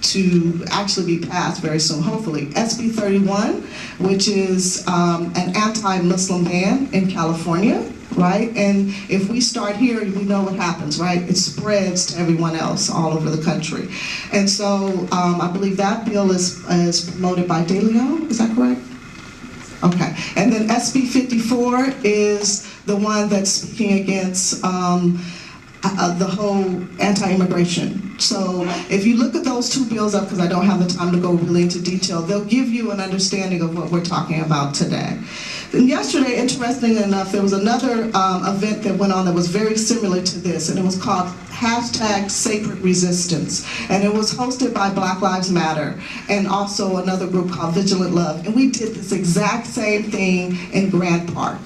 to actually be passed very soon, hopefully. SB 31, which is an anti-Muslim ban in California, right? And if we start here, we know what happens, right? It spreads to everyone else all over the country. And so I believe that bill is promoted by De Leon, is that correct? Okay, and then SB 54 is the one that's speaking against the whole anti-immigration. So if you look at those 2 bills up, because I don't have the time to go really into detail, they'll give you an understanding of what we're talking about today. And yesterday, interestingly enough, there was another event that went on that was very similar to this, and it was called #Sacred Resistance, and it was hosted by Black Lives Matter and also another group called Vigilant Love, and we did this exact same thing in Grant Park.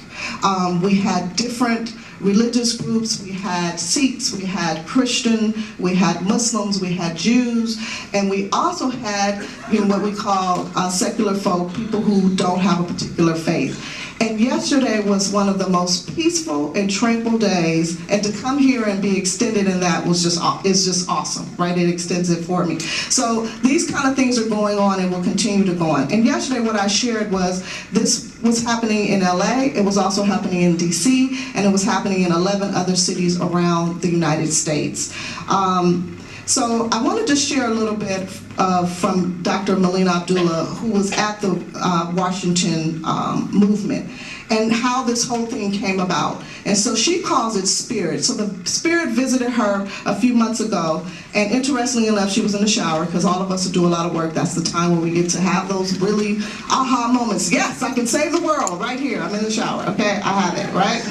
We had different religious groups, we had Sikhs, we had Christian, we had Muslims, we had Jews, and we also had what we call secular folk, people who don't have a particular faith. And yesterday was one of the most peaceful and tranquil days, and to come here and be extended in that is just awesome, right? It extends it for me. So these kind of things are going on and will continue to go on. And yesterday what I shared was this was happening in LA, it was also happening in DC, and it was happening in 11 other cities around the United States. So I wanted to share a little bit from Dr. Melina Abdullah, who was at the Washington movement, and how this whole thing came about. And so she calls it spirit. So the spirit visited her a few months ago, and interestingly enough, she was in the shower, because all of us who do a lot of work, that's the time when we get to have those really aha moments. Yes, I can save the world right here. I'm in the shower, okay? I have it, right?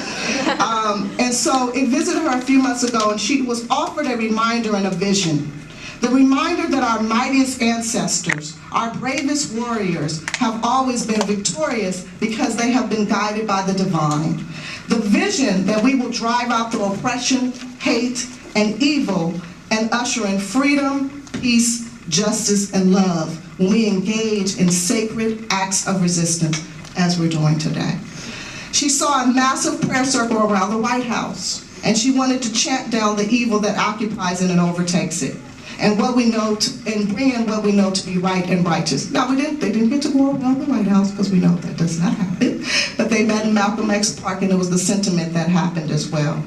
And so it visited her a few months ago, and she was offered a reminder and a vision. The reminder that our mightiest ancestors, our bravest warriors, have always been victorious because they have been guided by the divine. The vision that we will drive out the oppression, hate, and evil, and usher in freedom, peace, justice, and love when we engage in sacred acts of resistance, as we're doing today. She saw a massive prayer circle around the White House, and she wanted to chant down the evil that occupies it and overtakes it, and what we know and bring in what we know to be right and righteous. Now they didn't get to go around the White House, because we know that does not happen, but they met in Malcolm X Park, and it was the sentiment that happened as well.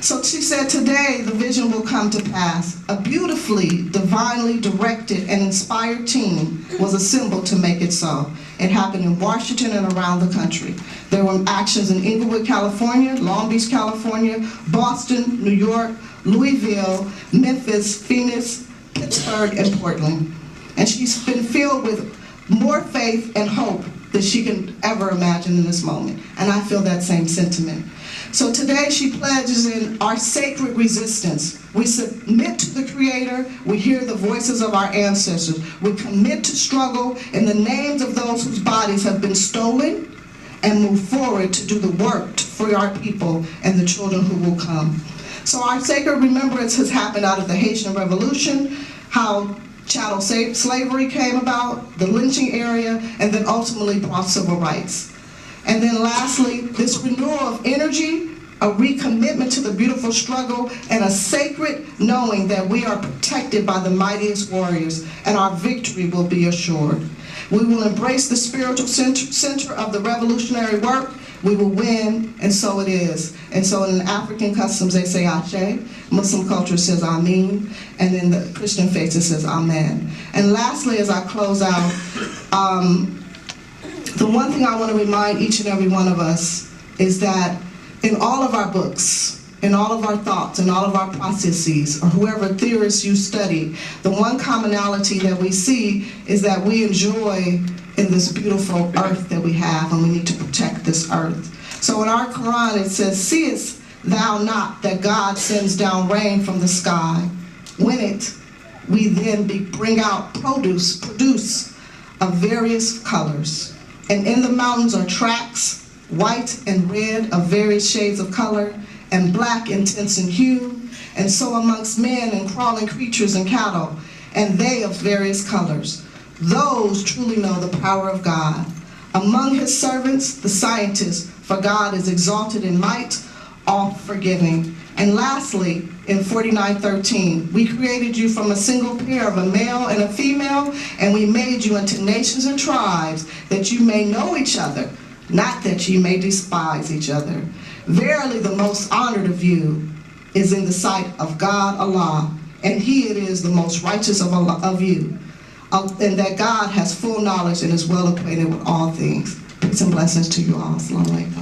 So she said, today the vision will come to pass. A beautifully, divinely directed and inspired team was assembled to make it so. It happened in Washington and around the country. There were actions in Inglewood, California, Long Beach, California, Boston, New York, Louisville, Memphis, Phoenix, Pittsburgh, and Portland. And she's been filled with more faith and hope than she can ever imagine in this moment. And I feel that same sentiment. So today she pledges in our sacred resistance. We submit to the Creator, we hear the voices of our ancestors, we commit to struggle in the names of those whose bodies have been stolen, and move forward to do the work to free our people and the children who will come. So our sacred remembrance has happened out of the Haitian Revolution, how chattel slavery came about, the lynching area, and then ultimately brought civil rights. And then lastly, this renewal of energy, a recommitment to the beautiful struggle, and a sacred knowing that we are protected by the mightiest warriors, and our victory will be assured. We will embrace the spiritual center of the revolutionary work. We will win, and so it is. And so in African customs, they say Ashe. Muslim culture says Amin. And in the Christian faith, it says Amen. And lastly, as I close out, the one thing I want to remind each and every one of us is that in all of our books, in all of our thoughts, in all of our processes, or whoever theorists you study, the one commonality that we see is that we enjoy in this beautiful earth that we have, and we need to protect this earth. So in our Quran it says, "Seest thou not that God sends down rain from the sky? When it, we then bring out produce of various colors. And in the mountains are tracks, white and red of various shades of color, and black intense in hue, and so amongst men and crawling creatures and cattle, and they of various colors. Those truly know the power of God. Among his servants, the scientists, for God is exalted in might, all forgiving." And lastly, in 49:13, "We created you from a single pair of a male and a female, and we made you into nations and tribes, that you may know each other, not that you may despise each other. Verily the most honored of you is in the sight of God Allah, and he it is the most righteous of you, and that God has full knowledge and is well acquainted with all things." Peace and blessings to you all. Assalamu alaikum.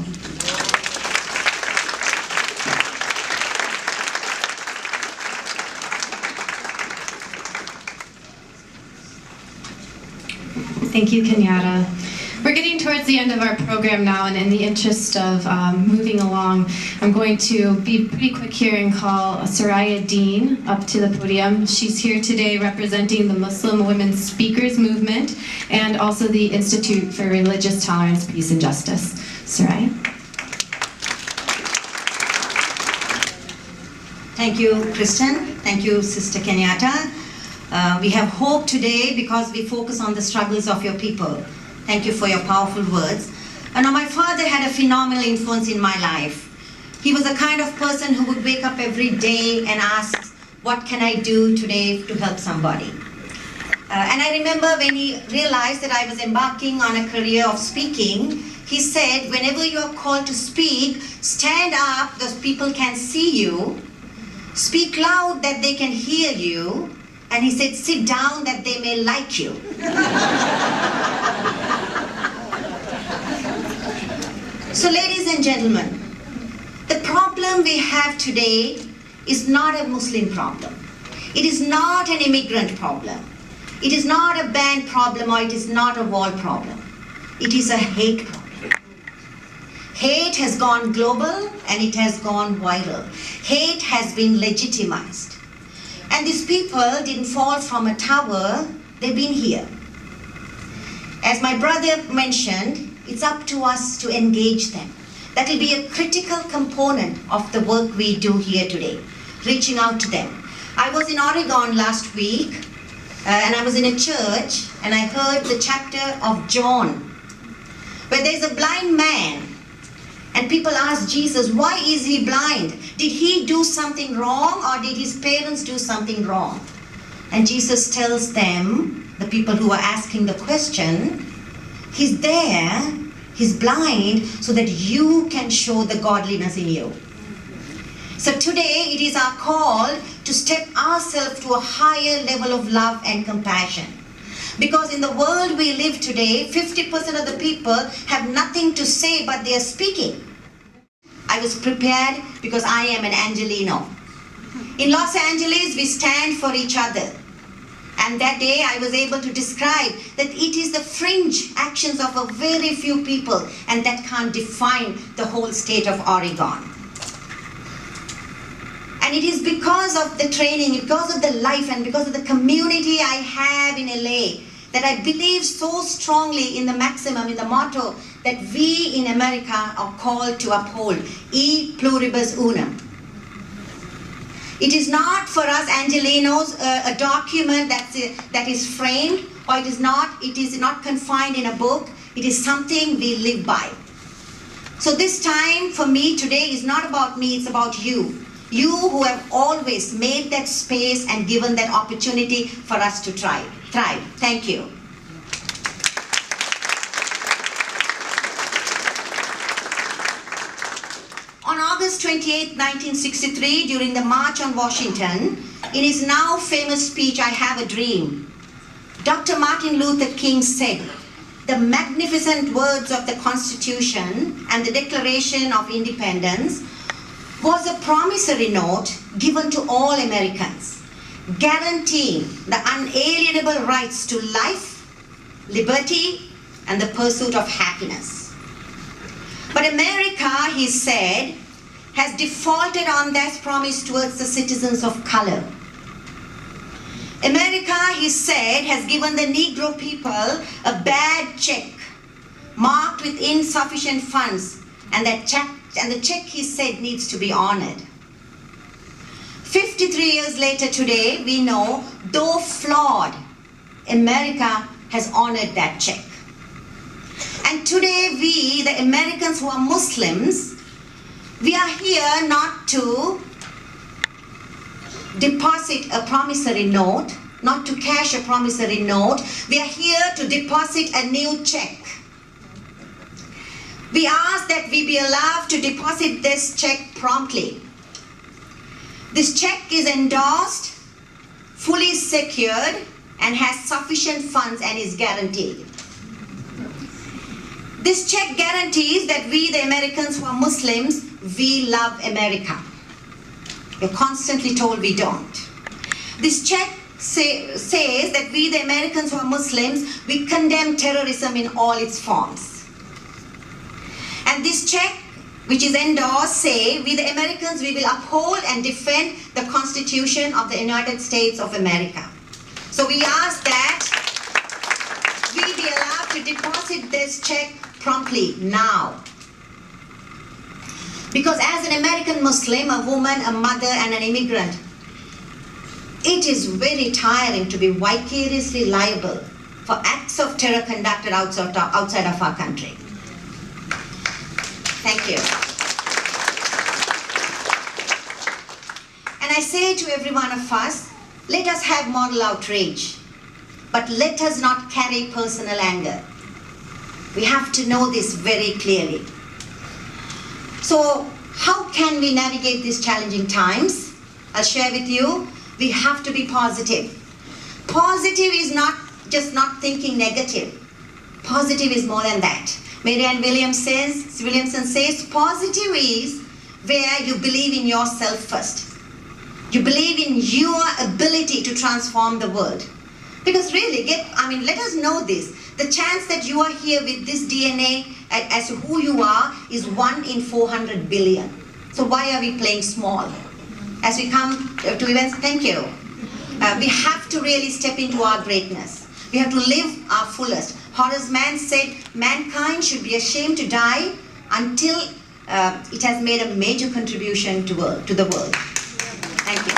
Thank you, Kenyatta. We're getting towards the end of our program now, and in the interest of moving along, I'm going to be pretty quick here and call Soraya Dean up to the podium. She's here today representing the Muslim Women Speakers Movement and also the Institute for Religious Tolerance, Peace, and Justice. Soraya. Thank you, Kristen. Thank you, Sister Kenyatta. We have hope today because we focus on the struggles of your people. Thank you for your powerful words. Now, my father had a phenomenal influence in my life. He was the kind of person who would wake up every day and ask, what can I do today to help somebody? And I remember when he realized that I was embarking on a career of speaking, he said, whenever you are called to speak, stand up, those people can see you. Speak loud that they can hear you. And he said, sit down that they may like you. So ladies and gentlemen, the problem we have today is not a Muslim problem. It is not an immigrant problem. It is not a band problem, or it is not a wall problem. It is a hate problem. Hate has gone global and it has gone viral. Hate has been legitimized. And these people didn't fall from a tower, they've been here. As my brother mentioned, it's up to us to engage them. That will be a critical component of the work we do here today, reaching out to them. I was in Oregon last week, and I was in a church, and I heard the chapter of John, where there's a blind man, and people ask Jesus, why is he blind? Did he do something wrong, or did his parents do something wrong? And Jesus tells them, the people who are asking the question, he's there, he's blind, so that you can show the godliness in you. So today it is our call to step ourselves to a higher level of love and compassion. Because in the world we live today, 50% of the people have nothing to say but they are speaking. I was prepared because I am an Angelino. In Los Angeles, we stand for each other. And that day I was able to describe that it is the fringe actions of a very few people, and that can't define the whole state of Oregon. And it is because of the training, because of the life, and because of the community I have in LA that I believe so strongly in the maximum, in the motto that we in America are called to uphold, e pluribus unum. It is not for us Angelinos a document that is framed, or it is not confined in a book. It is something we live by. So this time for me today is not about me, it's about you. You who have always made that space and given that opportunity for us to thrive. Thank you. On August 28, 1963, during the March on Washington, in his now famous speech, I Have a Dream, Dr. Martin Luther King said, "The magnificent words of the Constitution and the Declaration of Independence was a promissory note given to all Americans, guaranteeing the unalienable rights to life, liberty, and the pursuit of happiness. But America," he said, "has defaulted on that promise towards the citizens of color. America," he said, "has given the Negro people a bad check marked with insufficient funds, and the check, he said, needs to be honored." 53 years later today, we know, though flawed, America has honored that check. And today we, the Americans who are Muslims, we are here not to deposit a promissory note, not to cash a promissory note. We are here to deposit a new check. We ask that we be allowed to deposit this check promptly. This check is endorsed, fully secured, and has sufficient funds and is guaranteed. This check guarantees that we, the Americans who are Muslims, we love America. We're constantly told we don't. This check says that we, the Americans who are Muslims, we condemn terrorism in all its forms. And this check, which is endorsed, say, we the Americans, we will uphold and defend the Constitution of the United States of America. So we ask that we be allowed to deposit this check promptly, now. Because as an American Muslim, a woman, a mother, and an immigrant, it is very tiring to be vicariously liable for acts of terror conducted outside of our country. Thank you. And I say to every one of us, let us have moral outrage, but let us not carry personal anger. We have to know this very clearly. So how can we navigate these challenging times? I'll share with you, we have to be positive. Positive is not just not thinking negative. Positive is more than that. Marianne Williamson says, positive is where you believe in yourself first. You believe in your ability to transform the world. Because really, let us know this. The chance that you are here with this DNA as to who you are is 1 in 400 billion. So why are we playing small? As we come to events, thank you. We have to really step into our greatness. We have to live our fullest. Horace Mann said, mankind should be ashamed to die until it has made a major contribution to the world. Thank you.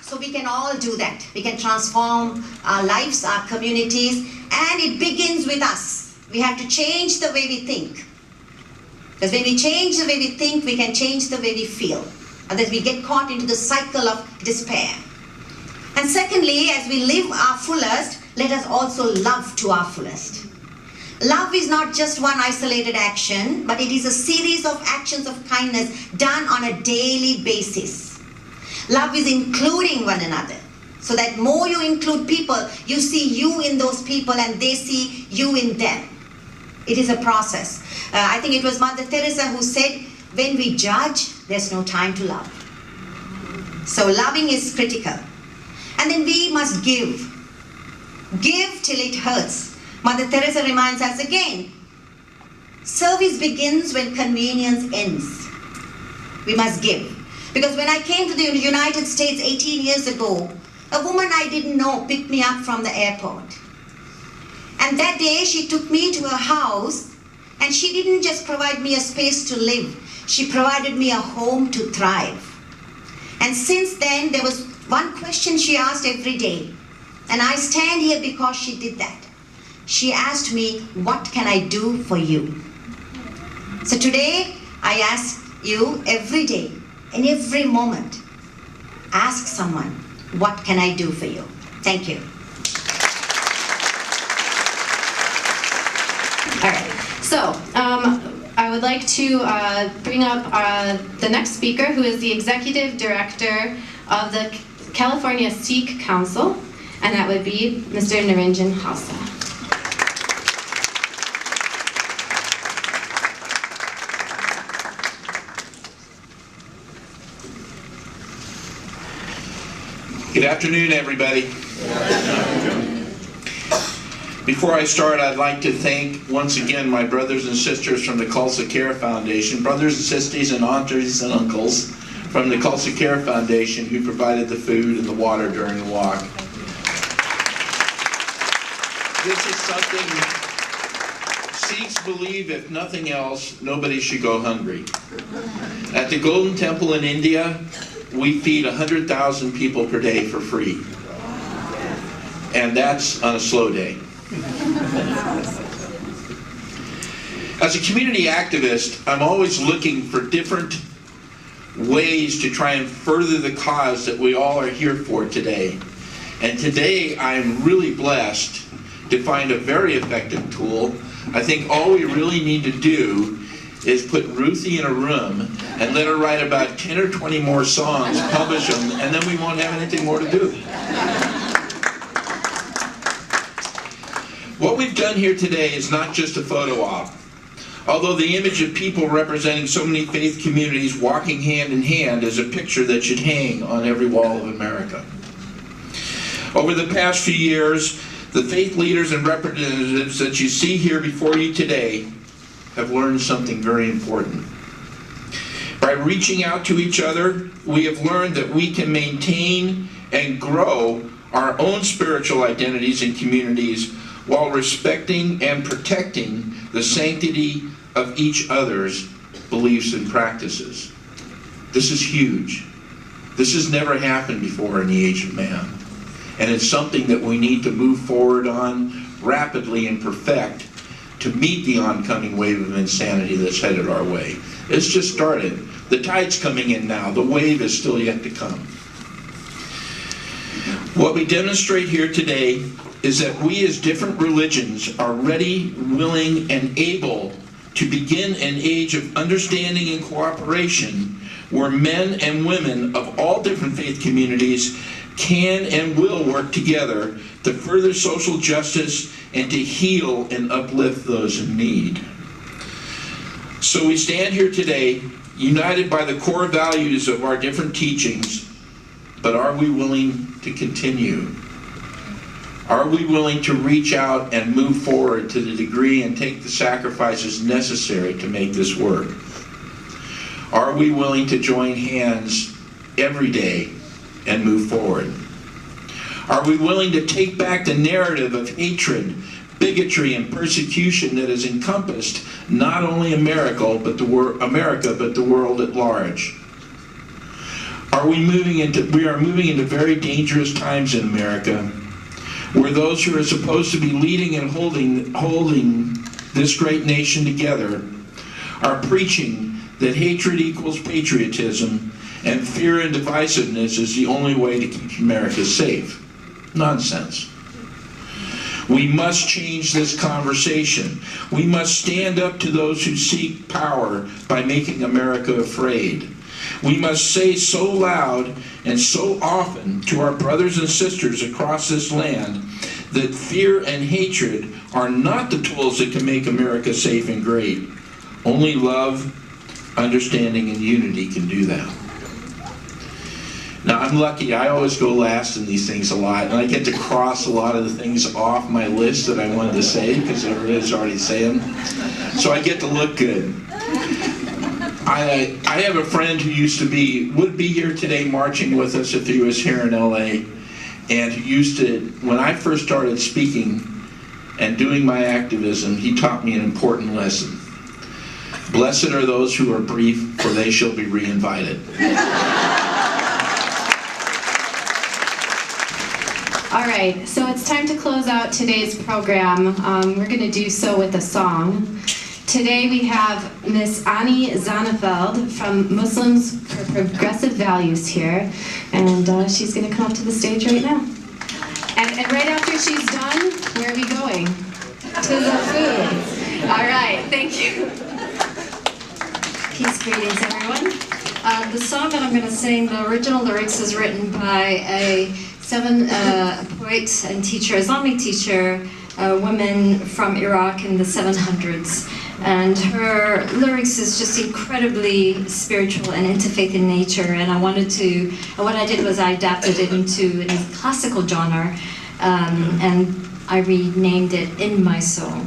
So we can all do that. We can transform our lives, our communities, and it begins with us. We have to change the way we think. Because when we change the way we think, we can change the way we feel. Otherwise we get caught into the cycle of despair. And secondly, as we live our fullest, let us also love to our fullest. Love is not just one isolated action, but it is a series of actions of kindness done on a daily basis. Love is including one another. So that more you include people, you see you in those people and they see you in them. It is a process. I think it was Mother Teresa who said, when we judge, there's no time to love. So loving is critical. And then we must give. Give till it hurts. Mother Teresa reminds us again, service begins when convenience ends. We must give. Because when I came to the United States 18 years ago, a woman I didn't know picked me up from the airport. And that day she took me to her house, and she didn't just provide me a space to live, she provided me a home to thrive. And since then, there was one question she asked every day, and I stand here because she did that. She asked me, what can I do for you? So today, I ask you every day, in every moment, ask someone, what can I do for you? Thank you. All right, so I would like to bring up the next speaker, who is the Executive Director of the California Sikh Council, and that would be Mr. Niranjan Hassa. Good afternoon, everybody. Before I start, I'd like to thank once again my brothers and sisters from the Khalsa Care Foundation, brothers and sisters and aunties and uncles from the Khalsa Care Foundation who provided the food and the water during the walk. This is something Sikhs believe, if nothing else, nobody should go hungry. At the Golden Temple in India, we feed 100,000 people per day for free. And that's on a slow day. As a community activist, I'm always looking for different ways to try and further the cause that we all are here for today. And today I'm really blessed to find a very effective tool. I think all we really need to do is put Ruthie in a room and let her write about 10 or 20 more songs, publish them, and then we won't have anything more to do. What we've done here today is not just a photo op. Although the image of people representing so many faith communities walking hand in hand is a picture that should hang on every wall of America. Over the past few years, the faith leaders and representatives that you see here before you today have learned something very important. By reaching out to each other, we have learned that we can maintain and grow our own spiritual identities and communities while respecting and protecting the sanctity of each other's beliefs and practices. This is huge. This has never happened before in the age of man. And it's something that we need to move forward on rapidly and perfect to meet the oncoming wave of insanity that's headed our way. It's just started. The tide's coming in now. The wave is still yet to come. What we demonstrate here today is that we as different religions are ready, willing, and able to begin an age of understanding and cooperation where men and women of all different faith communities can and will work together to further social justice and to heal and uplift those in need. So we stand here today, united by the core values of our different teachings, but are we willing to continue? Are we willing to reach out and move forward to the degree and take the sacrifices necessary to make this work? Are we willing to join hands every day and move forward? Are we willing to take back the narrative of hatred, bigotry, and persecution that has encompassed not only America, but the world at large? We are moving into very dangerous times in America, where those who are supposed to be leading and holding this great nation together are preaching that hatred equals patriotism and fear and divisiveness is the only way to keep America safe. Nonsense. We must change this conversation. We must stand up to those who seek power by making America afraid. We must say so loud and so often to our brothers and sisters across this land that fear and hatred are not the tools that can make America safe and great. Only love, understanding, and unity can do that. Now, I'm lucky. I always go last in these things a lot, and I get to cross a lot of the things off my list that I wanted to say because everybody's already saying them. So I get to look good. I have a friend who would be here today marching with us if he was here in LA, and who used to, when I first started speaking and doing my activism, he taught me an important lesson. Blessed are those who are brief, for they shall be re-invited. All right, so it's time to close out today's program. We're going to do so with a song. Today we have Miss Ani Zonneveld from Muslims for Progressive Values here, and she's going to come up to the stage right now. And right after she's done, where are we going? To the food. All right, thank you. Peace, greetings, everyone. The song that I'm going to sing, the original lyrics is written by a poet and teacher, Islamic teacher, a woman from Iraq in the 700s. And her lyrics is just incredibly spiritual and interfaith in nature. And what I did was I adapted it into a classical genre, and I renamed it In My Soul.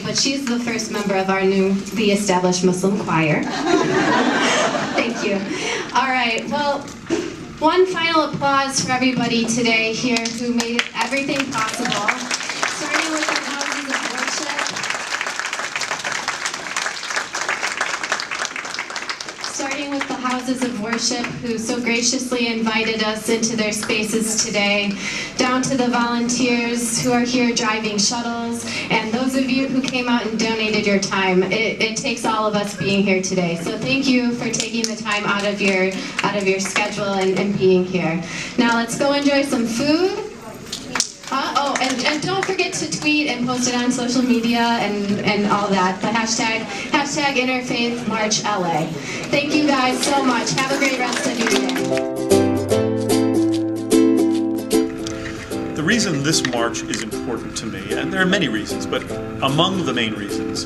But she's the first member of the established Muslim choir. Thank you. All right, well, one final applause for everybody today here who made everything possible, starting with the houses of worship. Starting with the houses of worship who so graciously invited us into their spaces today, down to the volunteers who are here driving shuttles, and those of you who came out and donated your time. It takes all of us being here today. So thank you for taking the time out of your schedule and being here. Now let's go enjoy some food. And don't forget to tweet and post it on social media and all that. The hashtag Interfaith March LA. Thank you guys so much. Have a great rest of your day. The reason this march is important to me, and there are many reasons, but among the main reasons,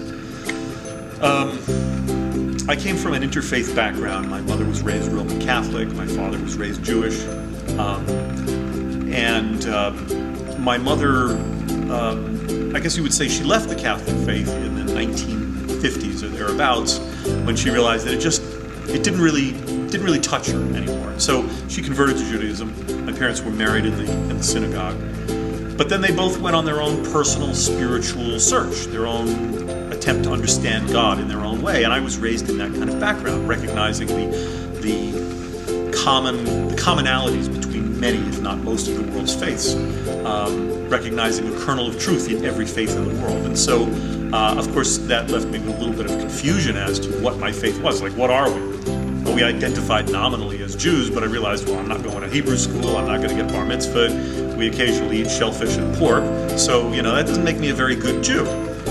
I came from an interfaith background. My mother was raised Roman Catholic, my father was raised Jewish, and my mother, I guess you would say she left the Catholic faith in the 1950s or thereabouts when she realized that it didn't really touch her anymore. So she converted to Judaism. My parents were married in the synagogue. But then they both went on their own personal spiritual search, their own attempt to understand God in their own way. And I was raised in that kind of background, recognizing the commonalities between many, if not most, of the world's faiths, recognizing a kernel of truth in every faith in the world. And so, of course, that left me with a little bit of confusion as to what my faith was. Like, what are we? Well, we identified nominally as Jews, but I realized, well, I'm not going to Hebrew school, I'm not going to get bar mitzvahed, we occasionally eat shellfish and pork, so, that doesn't make me a very good Jew.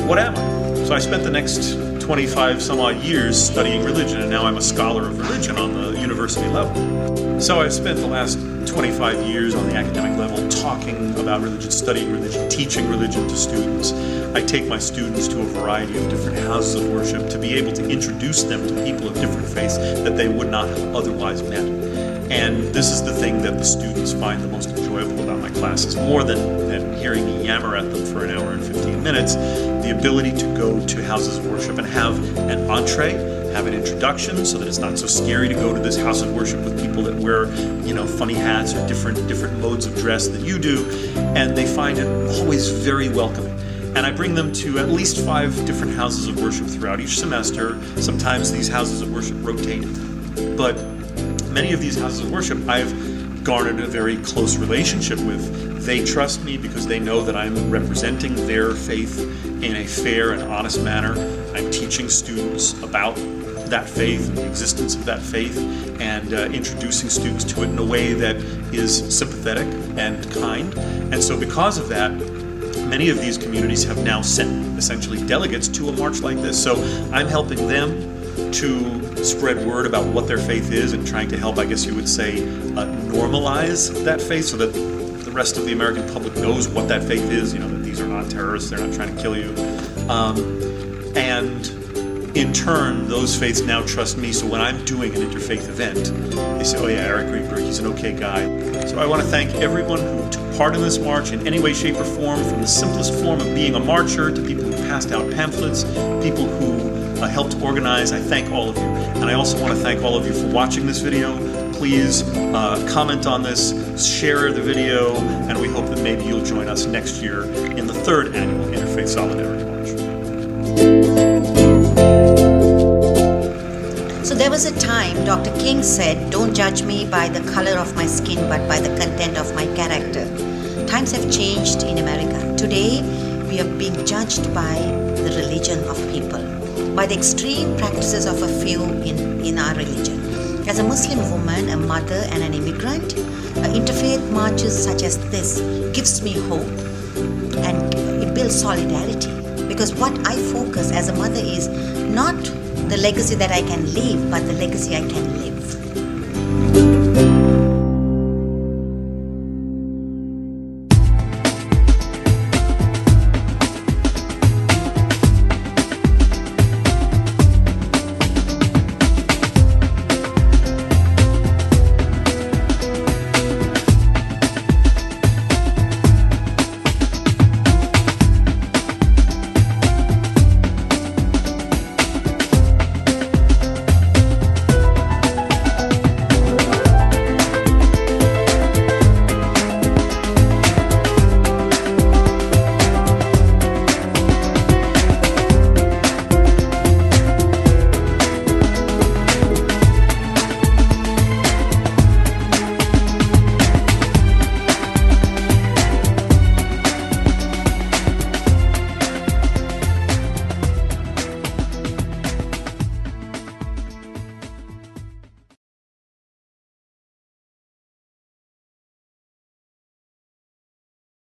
What am I? So I spent the next 25 some odd years studying religion, and now I'm a scholar of religion on the university level. So I've spent the last 25 years on the academic level talking about religion, studying religion, teaching religion to students. I take my students to a variety of different houses of worship to be able to introduce them to people of different faiths that they would not have otherwise met. And this is the thing that the students find the most enjoyable about my classes, more than hearing me yammer at them for an hour and 15 minutes, the ability to go to houses of worship and have an entree, have an introduction, so that it's not so scary to go to this house of worship with people that wear, funny hats or different modes of dress that you do, and they find it always very welcoming. And I bring them to at least 5 different houses of worship throughout each semester. Sometimes these houses of worship rotate, but many of these houses of worship I've garnered a very close relationship with. They trust me because they know that I'm representing their faith in a fair and honest manner. I'm teaching students about that faith and the existence of that faith, and introducing students to it in a way that is sympathetic and kind. And so because of that, many of these communities have now sent essentially delegates to a march like this. So I'm helping them to spread word about what their faith is and trying to help, I guess you would say, normalize that faith so that the rest of the American public knows what that faith is, that these are not terrorists, they're not trying to kill you. And in turn, those faiths now trust me, so when I'm doing an interfaith event, they say, oh yeah, Eric Greenberg, he's an okay guy. So I want to thank everyone who took part in this march in any way, shape, or form, from the simplest form of being a marcher to people who passed out pamphlets, people who helped organize. I thank all of you. And I also want to thank all of you for watching this video. Please comment on this, share the video, and we hope that maybe you'll join us next year in the 3rd annual Interfaith Solidarity March. So there was a time Dr. King said, "Don't judge me by the color of my skin, but by the content of my character." Times have changed in America. Today, we are being judged by the religion of people, by the extreme practices of a few in our religion. As a Muslim woman, a mother, and an immigrant, interfaith marches such as this gives me hope, and it builds solidarity. Because what I focus as a mother is not the legacy that I can leave, but the legacy I can live.